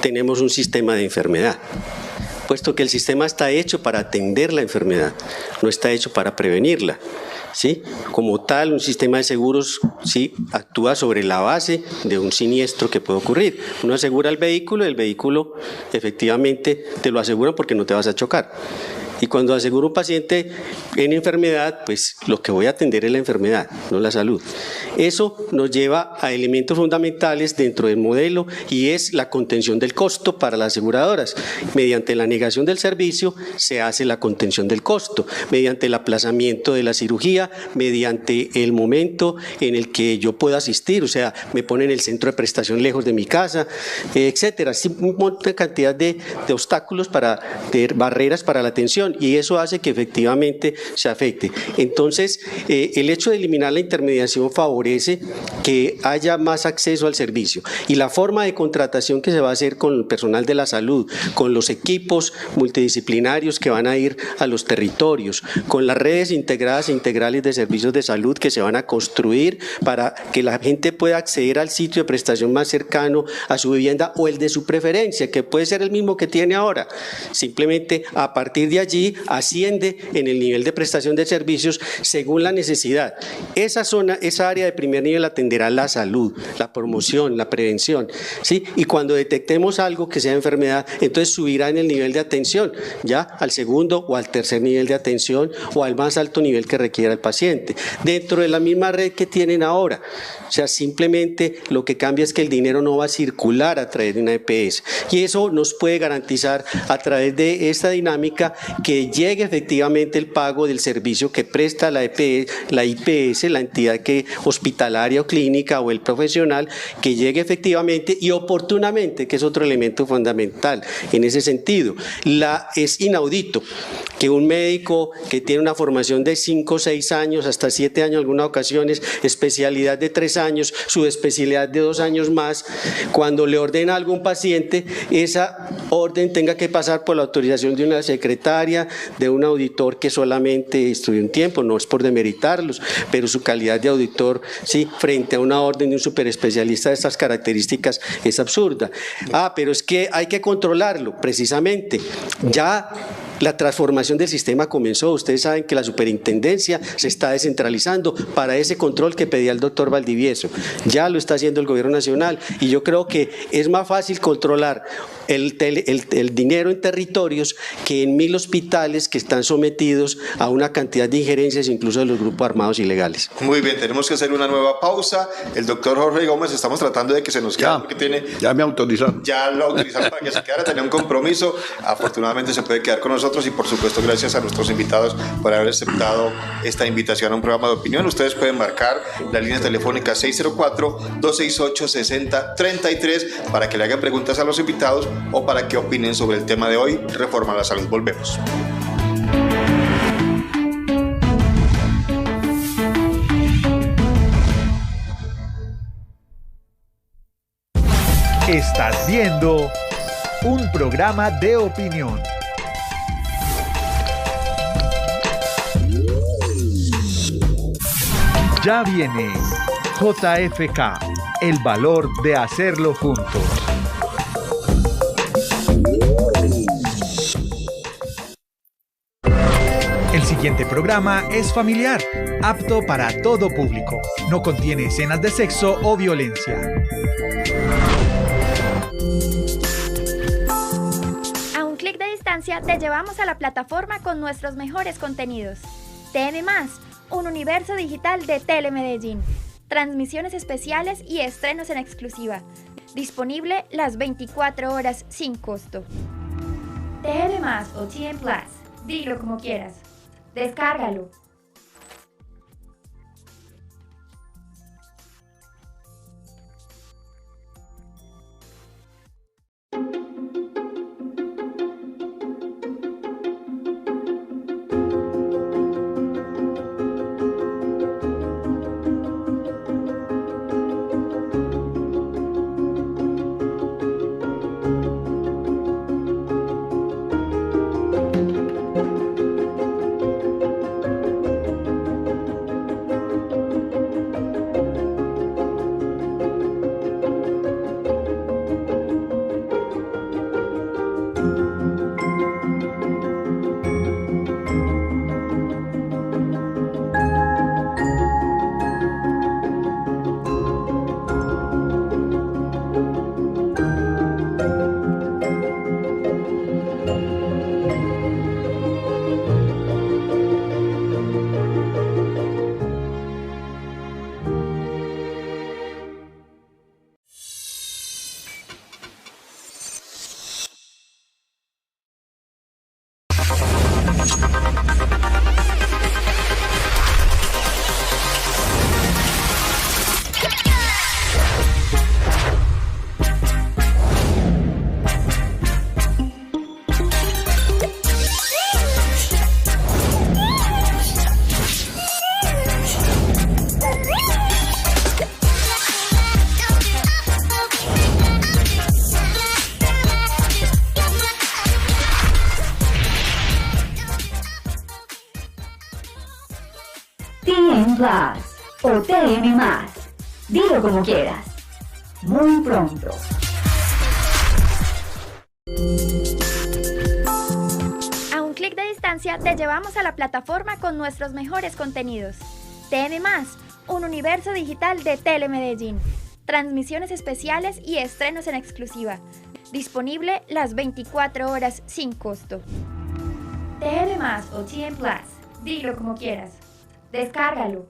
Tenemos un sistema de enfermedad. puesto que el sistema está hecho para atender la enfermedad, no está hecho para prevenirla. ¿Sí? Como tal, un sistema de seguros ¿sí? actúa sobre la base de un siniestro que puede ocurrir. Uno asegura el vehículo efectivamente te lo aseguran porque no te vas a chocar. Y cuando aseguro un paciente en enfermedad, pues lo que voy a atender es la enfermedad, no la salud. Eso nos lleva a elementos fundamentales dentro del modelo y es la contención del costo para las aseguradoras. Mediante la negación del servicio se hace la contención del costo, mediante el aplazamiento de la cirugía, mediante el momento en el que yo puedo asistir, o sea, me ponen el centro de prestación lejos de mi casa, etcétera. Así un montón de cantidad de obstáculos de barreras para la atención. Y eso hace que efectivamente se afecte. Entonces, el hecho de eliminar la intermediación favorece que haya más acceso al servicio. Y la forma de contratación que se va a hacer con el personal de la salud, con los equipos multidisciplinarios que van a ir a los territorios, con las redes integradas e integrales de servicios de salud que se van a construir para que la gente pueda acceder al sitio de prestación más cercano a su vivienda o el de su preferencia, que puede ser el mismo que tiene ahora. Simplemente a partir de allí asciende en el nivel de prestación de servicios según la necesidad. Esa área de primer nivel atenderá la salud, la promoción, la prevención, ¿sí? Y cuando detectemos algo que sea enfermedad, entonces subirá en el nivel de atención, ya al segundo o al tercer nivel de atención o al más alto nivel que requiera el paciente, dentro de la misma red que tienen ahora. O sea, simplemente lo que cambia es que el dinero no va a circular a través de una EPS y eso nos puede garantizar a través de esta dinámica que llegue efectivamente el pago del servicio que presta la IPS, la entidad hospitalaria o clínica o el profesional, que llegue efectivamente y oportunamente, que es otro elemento fundamental en ese sentido. Es inaudito que un médico que tiene una formación de 5 o 6 años, hasta 7 años en algunas ocasiones, especialidad de 3 años, subespecialidad de 2 años más, cuando le ordena a algún paciente, esa orden tenga que pasar por la autorización de una secretaria, de un auditor que solamente estudió un tiempo, no es por demeritarlos, pero su calidad de auditor, sí, frente a una orden de un superespecialista de estas características es absurda. Pero es que hay que controlarlo, precisamente. Ya la transformación del sistema comenzó. Ustedes saben que la superintendencia se está descentralizando para ese control que pedía el doctor Valdivieso. Ya lo está haciendo el gobierno nacional y yo creo que es más fácil controlar el dinero en territorios que en 1000 hospitales que están sometidos a una cantidad de injerencias incluso de los grupos armados ilegales. Muy bien, tenemos que hacer una nueva pausa. El doctor Jorge Gómez, estamos tratando de que se nos quede porque ya me autorizaron. Ya lo autorizaron para que se quedara, tenía un compromiso. Afortunadamente se puede quedar con nosotros y por supuesto gracias a nuestros invitados por haber aceptado esta invitación a un programa de opinión. Ustedes pueden marcar la línea telefónica 604-268-6033 para que le hagan preguntas a los invitados o para que opinen sobre el tema de hoy, Reforma a la Salud. Volvemos. Estás viendo un programa de opinión. Ya viene JFK, el valor de hacerlo juntos. El siguiente programa es familiar, apto para todo público. No contiene escenas de sexo o violencia. A un clic de distancia te llevamos a la plataforma con nuestros mejores contenidos. TM+, un universo digital de Telemedellín. Transmisiones especiales y estrenos en exclusiva. Disponible las 24 horas sin costo. TM+ o TM+, dilo como quieras. Descárgalo. TN Plus o TN+. Dilo como quieras. Muy pronto. A un clic de distancia te llevamos a la plataforma con nuestros mejores contenidos. TN+, un universo digital de Telemedellín. Transmisiones especiales y estrenos en exclusiva. Disponible las 24 horas sin costo. TN+ o TN+. Dilo como quieras. Descárgalo.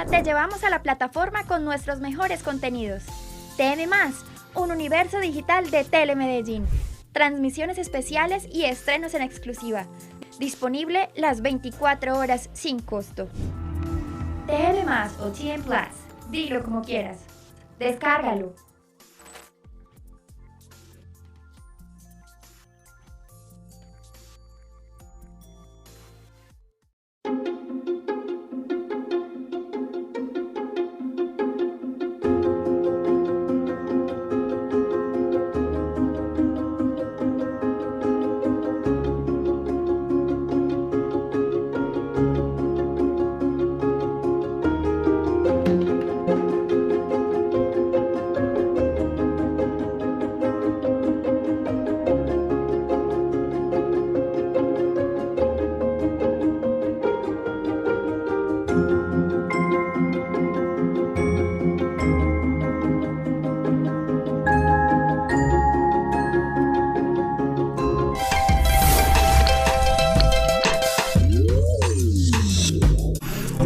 Te llevamos a la plataforma con nuestros mejores contenidos. TN+, un universo digital de Telemedellín. Transmisiones especiales y estrenos en exclusiva. Disponible las 24 horas sin costo. TN+ o TN+. Dilo como quieras. Descárgalo.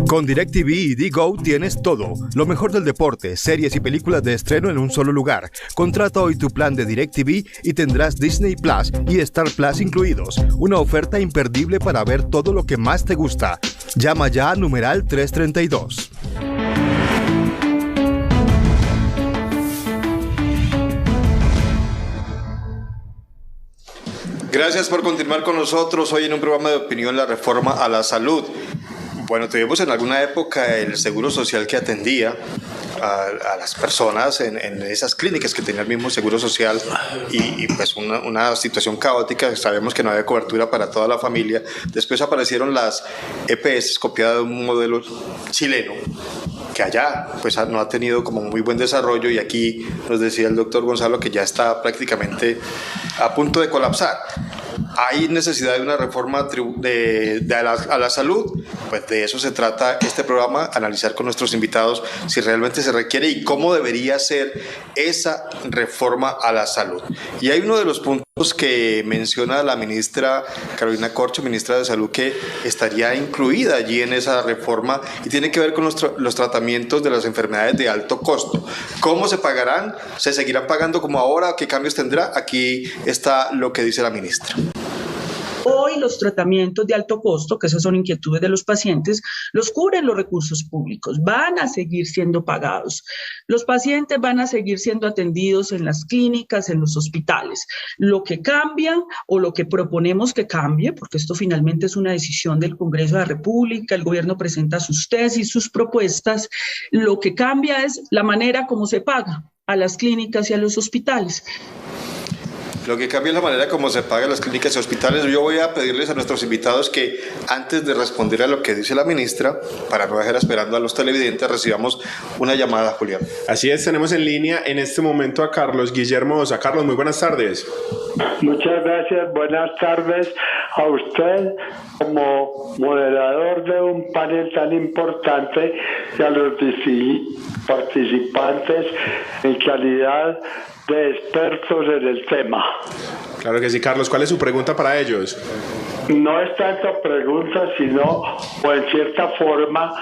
Con DirecTV y Digo tienes todo, lo mejor del deporte, series y películas de estreno en un solo lugar. Contrata hoy tu plan de DirecTV y tendrás Disney Plus y Star Plus incluidos. Una oferta imperdible para ver todo lo que más te gusta. Llama ya a numeral 332. Gracias por continuar con nosotros hoy en un programa de opinión, la reforma a la salud. Bueno, tuvimos en alguna época el Seguro Social que atendía a las personas en esas clínicas que tenía el mismo Seguro Social y pues una situación caótica. Sabemos que no había cobertura para toda la familia. Después aparecieron las EPS copiadas de un modelo chileno que allá pues no ha tenido como muy buen desarrollo, y aquí nos decía el doctor Gonzalo que ya está prácticamente a punto de colapsar. ¿Hay necesidad de una reforma a la salud? Pues de eso se trata este programa, analizar con nuestros invitados si realmente se requiere y cómo debería ser esa reforma a la salud. Y hay uno de los puntos que menciona la ministra Carolina Corcho, ministra de Salud, que estaría incluida allí en esa reforma y tiene que ver con los tratamientos de las enfermedades de alto costo. ¿Cómo se pagarán? ¿Se seguirán pagando como ahora? ¿Qué cambios tendrá? Aquí está lo que dice la ministra. Hoy los tratamientos de alto costo, que esas son inquietudes de los pacientes, los cubren los recursos públicos, van a seguir siendo pagados. Los pacientes van a seguir siendo atendidos en las clínicas, en los hospitales. Lo que cambia o lo que proponemos que cambie, porque esto finalmente es una decisión del Congreso de la República, el gobierno presenta sus tesis, sus propuestas, lo que cambia es la manera como se paga a las clínicas y a los hospitales. Lo que cambia es la manera como se pagan las clínicas y hospitales. Yo voy a pedirles a nuestros invitados que antes de responder a lo que dice la ministra, para no dejar esperando a los televidentes, recibamos una llamada, Julián. Así es, tenemos en línea en este momento a Carlos Guillermo Osa. Carlos, muy buenas tardes. Muchas gracias, buenas tardes a usted como moderador de un panel tan importante y a los participantes en calidad de expertos en el tema. Claro que sí, Carlos. ¿Cuál es su pregunta para ellos? No es tanto pregunta, sino, o en cierta forma,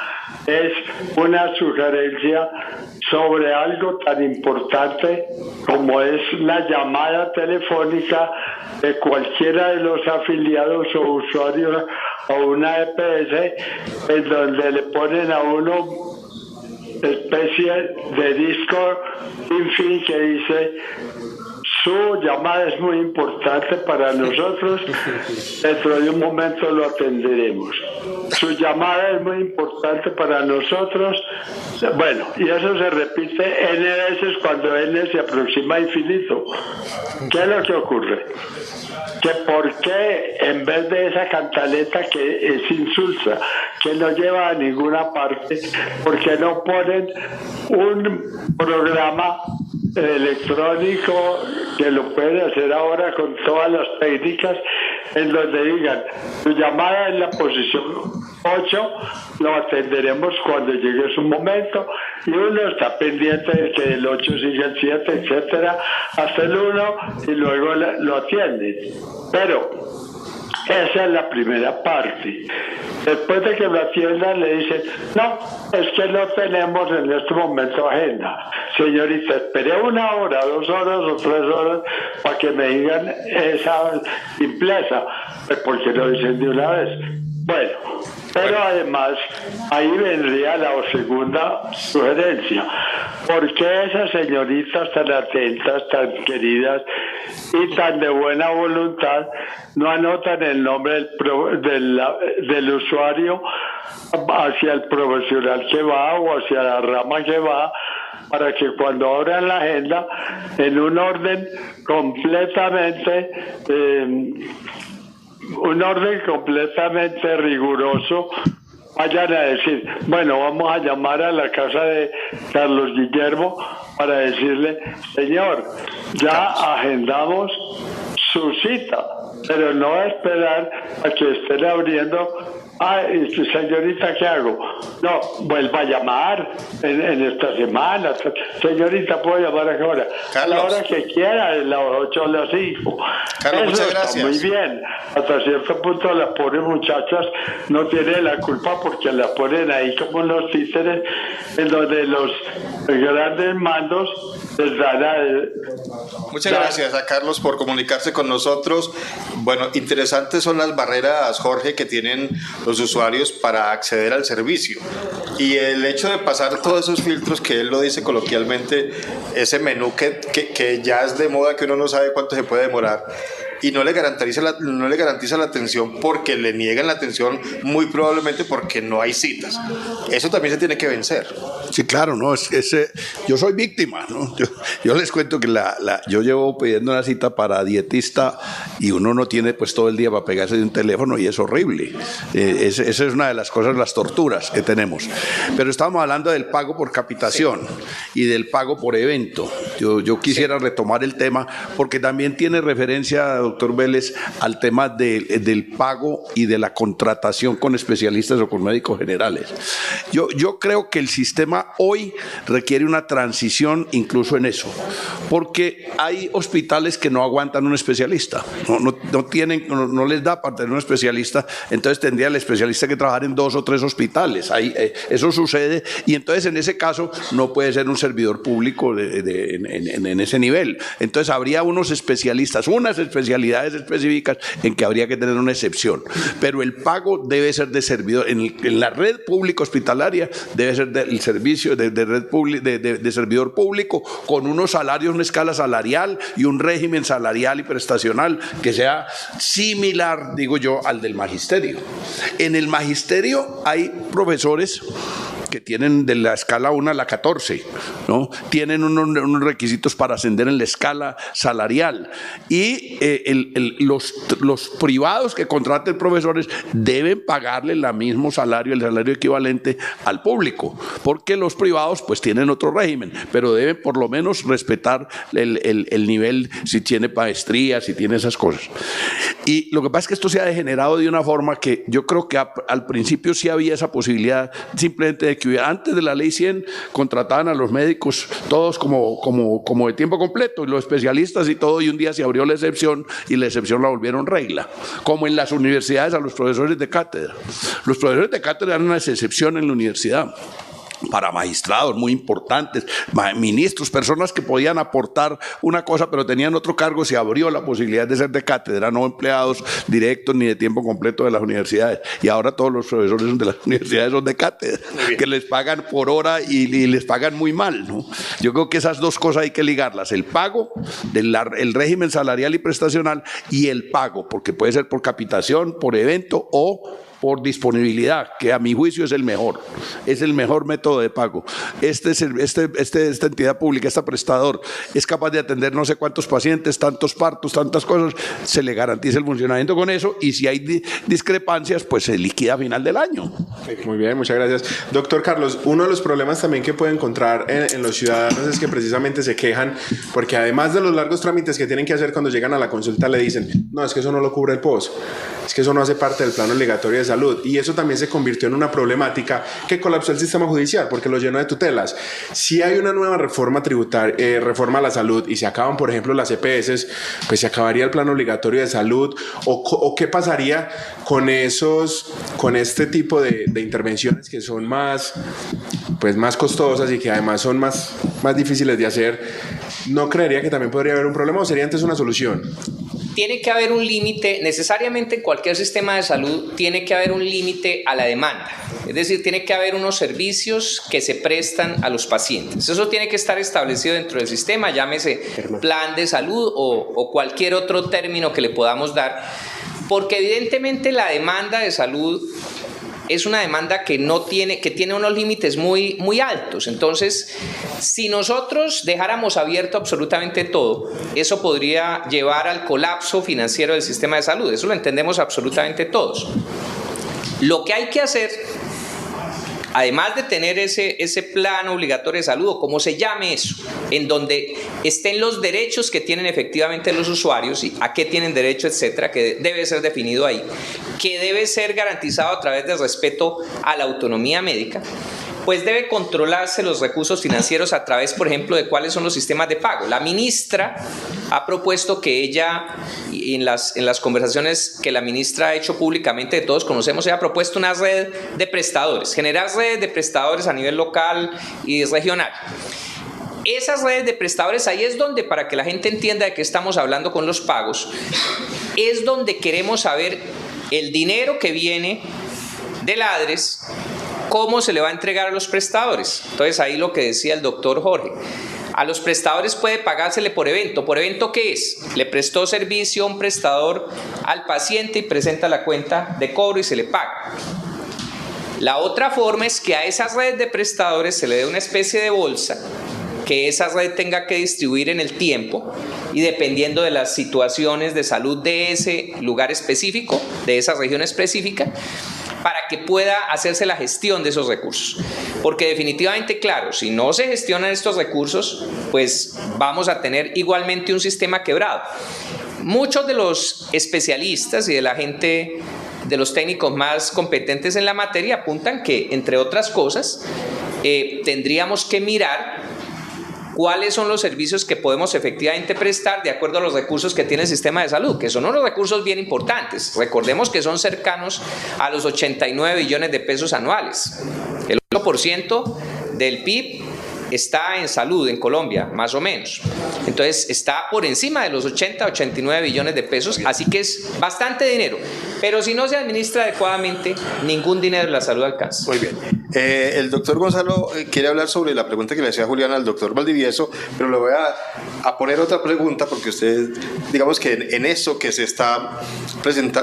es una sugerencia sobre algo tan importante como es la llamada telefónica de cualquiera de los afiliados o usuarios a una EPS, en donde le ponen a uno especie de disco sin fin que dice: su llamada es muy importante para nosotros, dentro de un momento lo atenderemos. Su llamada es muy importante para nosotros. Bueno, y eso se repite N veces cuando N se aproxima a infinito. ¿Qué es lo que ocurre? Que por qué en vez de esa cantaleta que es insulsa, que no lleva a ninguna parte, por qué no ponen un programa electrónico que lo pueden hacer ahora con todas las técnicas, en donde digan: su llamada en la posición 8, lo atenderemos cuando llegue su momento, y uno está pendiente de que el 8 siga el 7, etcétera, hasta el 1, y luego lo atienden. Pero esa es la primera parte. Después de que lo atiendan, le dicen: no, es que no tenemos en este momento agenda. Señorita, esperé 1 hora, 2 horas o 3 horas para que me digan esa simpleza. ¿Por qué lo dicen de una vez? Bueno, pero además ahí vendría la segunda sugerencia. ¿Por qué esas señoritas tan atentas, tan queridas y tan de buena voluntad no anotan el nombre del usuario hacia el profesional que va o hacia la rama que va, para que cuando abran la agenda, en un orden completamente riguroso, vayan a decir: bueno, vamos a llamar a la casa de Carlos Guillermo para decirle: señor, ya agendamos su cita, pero no esperar a que estén abriendo. Señorita, ¿qué hago? No, vuelva a llamar en esta semana. Señorita, ¿puedo llamar a qué hora? A la hora que quiera, de las 8 a las 5. Carlos, muchas gracias. Está muy bien. Hasta cierto punto las pobres muchachas no tienen la culpa, porque las ponen ahí como los títeres, en donde los grandes mandos les dan a... Muchas gracias a Carlos por comunicarse con nosotros. Bueno, interesantes son las barreras, Jorge, que tienen los usuarios para acceder al servicio, y el hecho de pasar todos esos filtros, que él lo dice coloquialmente, ese menú que ya es de moda, que uno no sabe cuánto se puede demorar, y no le garantiza la atención, porque le niegan la atención, muy probablemente porque no hay citas. Eso también se tiene que vencer. Sí, claro, no, yo soy víctima, ¿no? Yo les cuento que yo llevo pidiendo una cita para dietista, y uno no tiene pues todo el día para pegarse de un teléfono, y es horrible. Esa es una de las cosas, las torturas que tenemos. Pero estamos hablando del pago por capitación, y del pago por evento. Yo quisiera retomar el tema, porque también tiene referencia, doctor Vélez, al tema del pago y de la contratación con especialistas o con médicos generales. Yo creo que el sistema hoy requiere una transición incluso en eso, porque hay hospitales que no aguantan un especialista, no les da para tener un especialista, entonces tendría el especialista que trabajar en 2 o 3 hospitales. Eso sucede, y entonces en ese caso no puede ser un servidor público en ese nivel. Entonces habría unos especialistas, unas especialidades específicas en que habría que tener una excepción, pero el pago debe ser de servidor, en la red pública hospitalaria debe ser del servicio de servidor público, con unos salarios, una escala salarial y un régimen salarial y prestacional que sea similar, digo yo, al del magisterio. En el magisterio hay profesores que tienen de la escala 1 a la 14, ¿no? Tienen unos requisitos para ascender en la escala salarial y los privados que contraten profesores deben pagarle el mismo salario, el salario equivalente al público, porque los privados pues tienen otro régimen, pero deben por lo menos respetar el nivel, si tiene maestría, si tiene esas cosas. Y lo que pasa es que esto se ha degenerado de una forma que yo creo que al principio sí había esa posibilidad simplemente de que hubiera, antes de la ley 100 contrataban a los médicos todos como de tiempo completo, y los especialistas y todo, y un día se abrió la excepción y la excepción la volvieron regla, como en las universidades a los profesores de cátedra. Los profesores de cátedra eran una excepción en la universidad. Para magistrados muy importantes, ministros, personas que podían aportar una cosa pero tenían otro cargo, se abrió la posibilidad de ser de cátedra, no empleados directos ni de tiempo completo de las universidades. Y ahora todos los profesores de las universidades son de cátedra, que les pagan por hora y les pagan muy mal, ¿no? Yo creo que esas dos cosas hay que ligarlas, el pago, el régimen salarial y prestacional, y el pago, porque puede ser por capitación, por evento o por disponibilidad, que a mi juicio es el mejor método de pago. Esta entidad pública, este prestador, es capaz de atender no sé cuántos pacientes, tantos partos, tantas cosas, se le garantiza el funcionamiento con eso, y si hay discrepancias, pues se liquida a final del año. Muy bien, muchas gracias. Doctor Carlos, uno de los problemas también que puede encontrar en los ciudadanos es que precisamente se quejan porque además de los largos trámites que tienen que hacer cuando llegan a la consulta, le dicen, no, es que eso no lo cubre el POS, es que eso no hace parte del plan obligatorio de salud, y eso también se convirtió en una problemática que colapsó el sistema judicial porque lo llenó de tutelas. Si hay una nueva reforma tributaria, reforma a la salud, y se acaban, por ejemplo, las EPS, pues se acabaría el plan obligatorio de salud, o qué pasaría con este tipo de intervenciones que son más costosas y que además son más difíciles de hacer. ¿No creería que también podría haber un problema o sería antes una solución? Tiene que haber un límite, necesariamente en cualquier sistema de salud tiene que haber un límite a la demanda, es decir, tiene que haber unos servicios que se prestan a los pacientes. Eso tiene que estar establecido dentro del sistema, llámese plan de salud o cualquier otro término que le podamos dar, porque evidentemente la demanda de salud es una demanda que tiene unos límites muy, muy altos. Entonces, si nosotros dejáramos abierto absolutamente todo, eso podría llevar al colapso financiero del sistema de salud. Eso lo entendemos absolutamente todos. Lo que hay que hacer, además de tener ese plan obligatorio de salud, o como se llame eso, en donde estén los derechos que tienen efectivamente los usuarios y a qué tienen derecho, etcétera, que debe ser definido ahí, que debe ser garantizado a través del respeto a la autonomía médica, pues debe controlarse los recursos financieros a través, por ejemplo, de cuáles son los sistemas de pago. La ministra ha propuesto que ella, en las conversaciones que la ministra ha hecho públicamente, de todos conocemos, ella ha propuesto una red de prestadores, generar redes de prestadores a nivel local y regional. Esas redes de prestadores, ahí es donde, para que la gente entienda de qué estamos hablando con los pagos, es donde queremos saber el dinero que viene del ADRES, cómo se le va a entregar a los prestadores. Entonces ahí lo que decía el doctor Jorge, a los prestadores puede pagársele por evento. ¿Por evento qué es? Le prestó servicio a un prestador al paciente y presenta la cuenta de cobro y se le paga. La otra forma es que a esas redes de prestadores se le dé una especie de bolsa que esa red tenga que distribuir en el tiempo, y dependiendo de las situaciones de salud de ese lugar específico, de esa región específica, para que pueda hacerse la gestión de esos recursos. Porque definitivamente, claro, si no se gestionan estos recursos, pues vamos a tener igualmente un sistema quebrado. Muchos de los especialistas y de la gente, de los técnicos más competentes en la materia, apuntan que, entre otras cosas, tendríamos que mirar cuáles son los servicios que podemos efectivamente prestar de acuerdo a los recursos que tiene el sistema de salud, que son unos recursos bien importantes. Recordemos que son cercanos a los 89 billones de pesos anuales. El 1% del PIB está en salud en Colombia, más o menos. Entonces está por encima de los 80, 89 billones de pesos, así que es bastante dinero. Pero si no se administra adecuadamente, ningún dinero en la salud alcanza. Muy bien. El doctor Gonzalo quiere hablar sobre la pregunta que le hacía Julián al doctor Valdivieso, pero le voy a poner otra pregunta porque usted, digamos que en eso que se está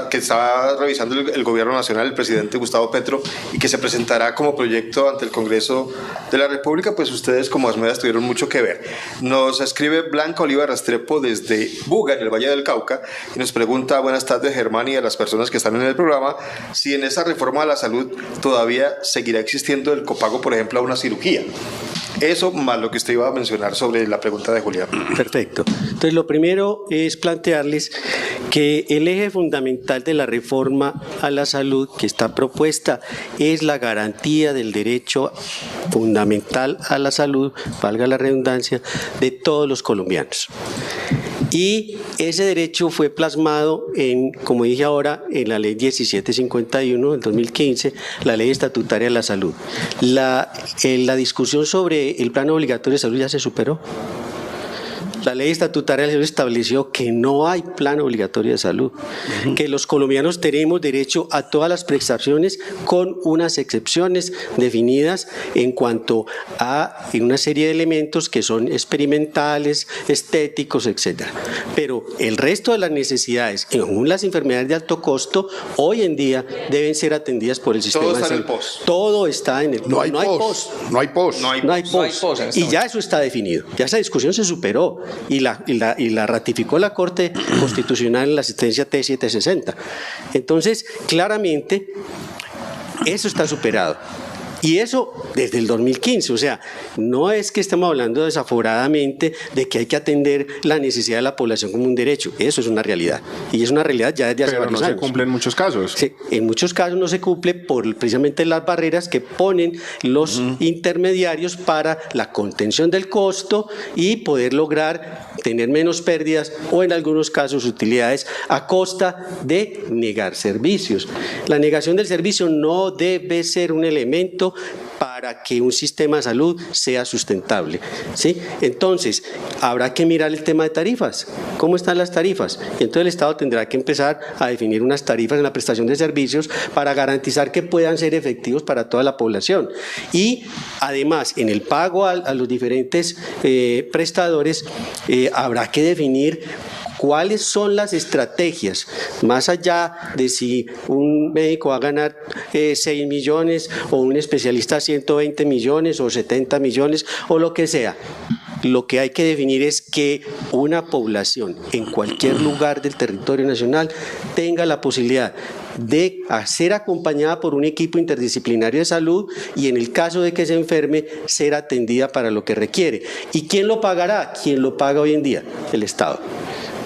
que está revisando el gobierno nacional, el presidente Gustavo Petro, y que se presentará como proyecto ante el Congreso de la República, pues ustedes como Asmedas tuvieron mucho que ver. Nos escribe Blanca Oliva Restrepo desde Buga, en el Valle del Cauca, y nos pregunta: buenas tardes, Germán, y a las personas que están en el programa, si en esa reforma de la salud todavía seguirá existiendo el copago, por ejemplo, a una cirugía. Eso más lo que usted iba a mencionar sobre la pregunta de Julián. Perfecto. Entonces, lo primero es plantearles que el eje fundamental de la reforma a la salud que está propuesta es la garantía del derecho fundamental a la salud, valga la redundancia, de todos los colombianos. Y ese derecho fue plasmado en, como dije ahora, en la ley 1751 del 2015, la ley estatutaria de la salud. La discusión sobre el plan obligatorio de salud ya se superó. La ley estatutaria de salud estableció que no hay plan obligatorio de salud, que los colombianos tenemos derecho a todas las prestaciones con unas excepciones definidas en cuanto a una serie de elementos que son experimentales, estéticos, etc. Pero el resto de las necesidades, aún las enfermedades de alto costo, hoy en día deben ser atendidas por el sistema de salud. Todo está en el POS. Todo está en el POS. No hay POS. Y ya eso está definido. Ya esa discusión se superó. Y la ratificó la Corte Constitucional en la sentencia T760. Entonces, claramente, eso está superado. Y eso desde el 2015, o sea, no es que estemos hablando desaforadamente de que hay que atender la necesidad de la población como un derecho, eso es una realidad, y es una realidad ya desde hace varios años. Pero no se cumple en muchos casos. Sí, en muchos casos no se cumple por precisamente las barreras que ponen los intermediarios para la contención del costo y poder lograr tener menos pérdidas o en algunos casos utilidades a costa de negar servicios. La negación del servicio no debe ser un elemento para que un sistema de salud sea sustentable, ¿sí? Entonces, habrá que mirar el tema de tarifas. ¿Cómo están las tarifas? Y entonces el Estado tendrá que empezar a definir unas tarifas en la prestación de servicios para garantizar que puedan ser efectivos para toda la población. Y además, en el pago a los diferentes prestadores, habrá que definir cuáles son las estrategias, más allá de si un médico va a ganar 6 millones o un especialista 120 millones o 70 millones o lo que sea. Lo que hay que definir es que una población en cualquier lugar del territorio nacional tenga la posibilidad de ser acompañada por un equipo interdisciplinario de salud y en el caso de que se enferme, ser atendida para lo que requiere. ¿Y quién lo pagará? ¿Quién lo paga hoy en día? El Estado.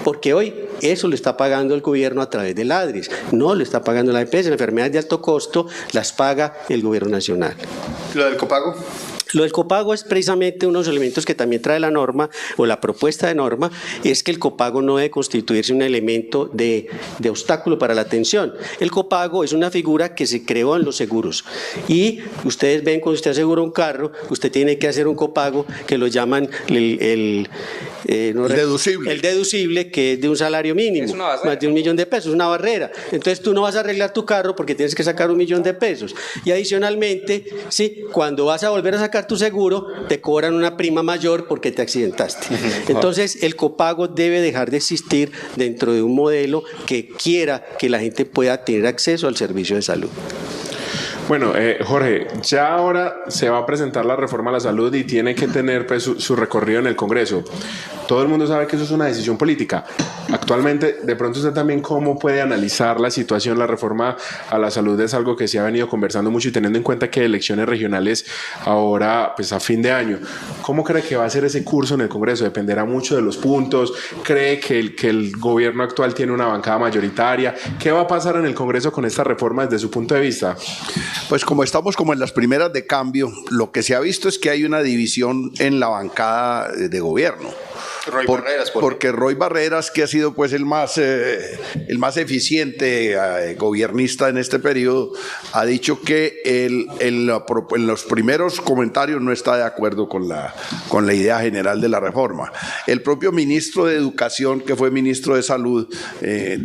Porque hoy eso lo está pagando el gobierno a través del ADRES, no lo está pagando la EPS. Las enfermedades de alto costo las paga el gobierno nacional. ¿Lo del copago? Lo del copago es precisamente uno de los elementos que también trae la norma o la propuesta de norma, es que el copago no debe constituirse un elemento de obstáculo para la atención. El copago es una figura que se creó en los seguros y ustedes ven cuando usted asegura un carro, usted tiene que hacer un copago que lo llaman el deducible, que es de un salario mínimo, más de 1 millón de pesos, una barrera. Entonces tú no vas a arreglar tu carro porque tienes que sacar 1 millón de pesos. Y adicionalmente, sí, cuando vas a volver a sacar tu seguro, te cobran una prima mayor porque te accidentaste. Entonces el copago debe dejar de existir dentro de un modelo que quiera que la gente pueda tener acceso al servicio de salud. Bueno, Jorge, ya ahora se va a presentar la reforma a la salud y tiene que tener pues, su recorrido en el Congreso. Todo el mundo sabe que eso es una decisión política. Actualmente, de pronto usted también, ¿cómo puede analizar la situación? La reforma a la salud es algo que se ha venido conversando mucho y teniendo en cuenta que hay elecciones regionales ahora, pues a fin de año. ¿Cómo cree que va a ser ese curso en el Congreso? ¿Dependerá mucho de los puntos? ¿Cree que el gobierno actual tiene una bancada mayoritaria? ¿Qué va a pasar en el Congreso con esta reforma desde su punto de vista? Pues como estamos como en las primeras de cambio, lo que se ha visto es que hay una división en la bancada de gobierno. Porque Roy Barreras, que ha sido pues el más eficiente gobiernista en este periodo, ha dicho que en los primeros comentarios no está de acuerdo con la idea general de la reforma. El propio ministro de Educación, que fue ministro de Salud,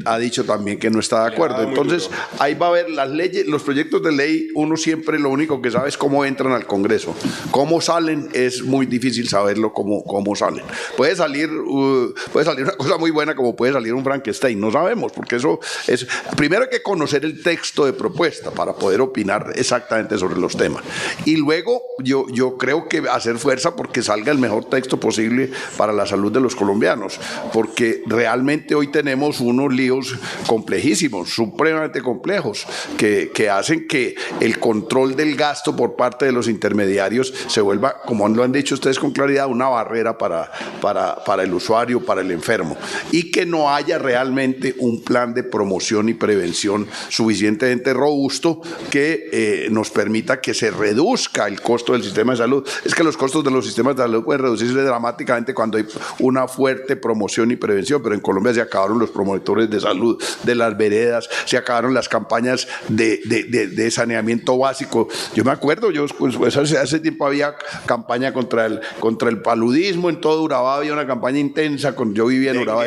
ha dicho también que no está de acuerdo. Entonces, ahí va a haber las leyes, los proyectos de ley, uno siempre lo único que sabe es cómo entran al Congreso. Cómo salen es muy difícil saberlo cómo salen. Puede salir una cosa muy buena como puede salir un Frankenstein, no sabemos, porque eso es... Primero hay que conocer el texto de propuesta para poder opinar exactamente sobre los temas. Y luego yo creo que hacer fuerza porque salga el mejor texto posible para la salud de los colombianos, porque realmente hoy tenemos unos líos complejísimos, supremamente complejos, que hacen que el control del gasto por parte de los intermediarios se vuelva, como lo han dicho ustedes con claridad, una barrera para el usuario, para el enfermo, y que no haya realmente un plan de promoción y prevención suficientemente robusto que nos permita que se reduzca el costo del sistema de salud. Es que los costos de los sistemas de salud pueden reducirse dramáticamente cuando hay una fuerte promoción y prevención, pero en Colombia se acabaron los promotores de salud de las veredas, se acabaron las campañas de saneamiento básico. Yo me acuerdo, pues hace tiempo había campaña contra el paludismo, en todo Urabá había una campaña intensa, yo vivía en Urabá,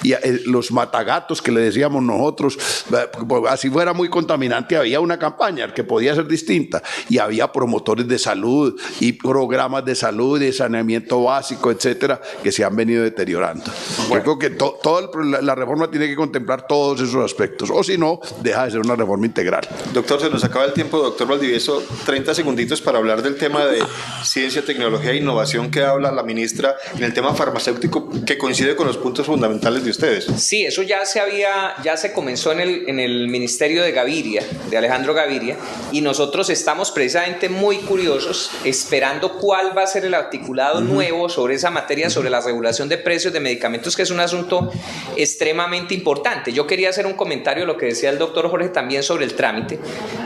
y los matagatos que le decíamos nosotros, así fuera muy contaminante, había una campaña que podía ser distinta, y había promotores de salud y programas de salud, de saneamiento básico, etcétera, que se han venido deteriorando. Yo creo que toda la reforma tiene que contemplar todos esos aspectos, o si no, deja de ser una reforma integral. Doctor, se nos acaba el tiempo. Doctor Valdivieso, 30 segunditos para hablar del tema de ciencia, tecnología e innovación que habla la ministra en el tema farmacéutico, que coincide con los puntos fundamentales de ustedes. Sí, eso ya se comenzó en el ministerio de Gaviria, de Alejandro Gaviria, y nosotros estamos precisamente muy curiosos esperando cuál va a ser el articulado nuevo sobre esa materia, sobre la regulación de precios de medicamentos, que es un asunto extremadamente importante. Yo quería hacer un comentario a lo que decía el doctor Jorge también sobre el trámite.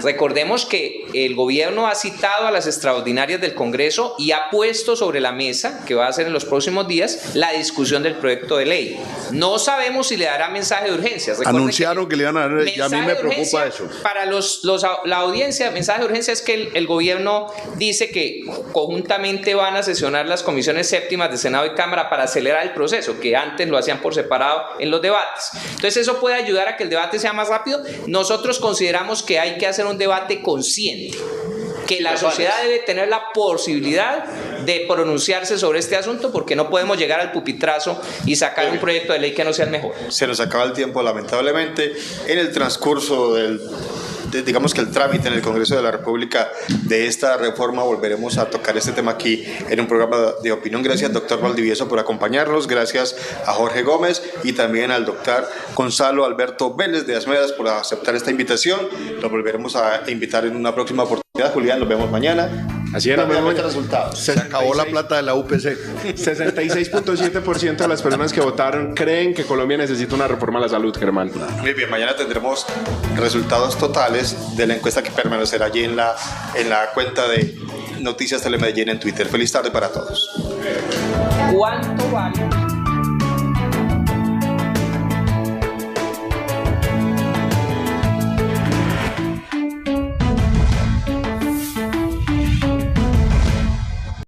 Recordemos que el gobierno ha citado a las extraordinarias del Congreso y ha puesto sobre la mesa, que va a ser en los próximos días, la discusión del proyecto de ley. No sabemos si le dará mensaje de urgencia. Anunciaron que le iban a dar, y a mí me preocupa eso. Para la audiencia, mensaje de urgencia es que el gobierno dice que conjuntamente van a sesionar las comisiones séptimas de Senado y Cámara para acelerar el proceso, que antes lo hacían por separado en los debates. Entonces eso puede ayudar a que el debate sea más rápido. Nosotros consideramos que hay que hacer un debate consciente, que la sociedad debe tener la posibilidad de pronunciarse sobre este asunto, porque no podemos llegar al pupitrazo y sacar un proyecto de ley que no sea el mejor. Se nos acaba el tiempo, lamentablemente. En el transcurso digamos que el trámite en el Congreso de la República de esta reforma volveremos a tocar este tema aquí en un programa de opinión. Gracias, doctor Valdivieso, por acompañarnos. Gracias a Jorge Gómez y también al doctor Gonzalo Alberto Vélez de Asmedas por aceptar esta invitación. Lo volveremos a invitar en una próxima oportunidad. Julián, nos vemos mañana. Así es, nos vemos. Se acabó la plata de la UPC. 66.7% de las personas que votaron creen que Colombia necesita una reforma a la salud, Germán. Muy bien, mañana tendremos resultados totales de la encuesta que permanecerá allí en la cuenta de Noticias Telemedellín en Twitter. Feliz tarde para todos. ¿Cuánto vale?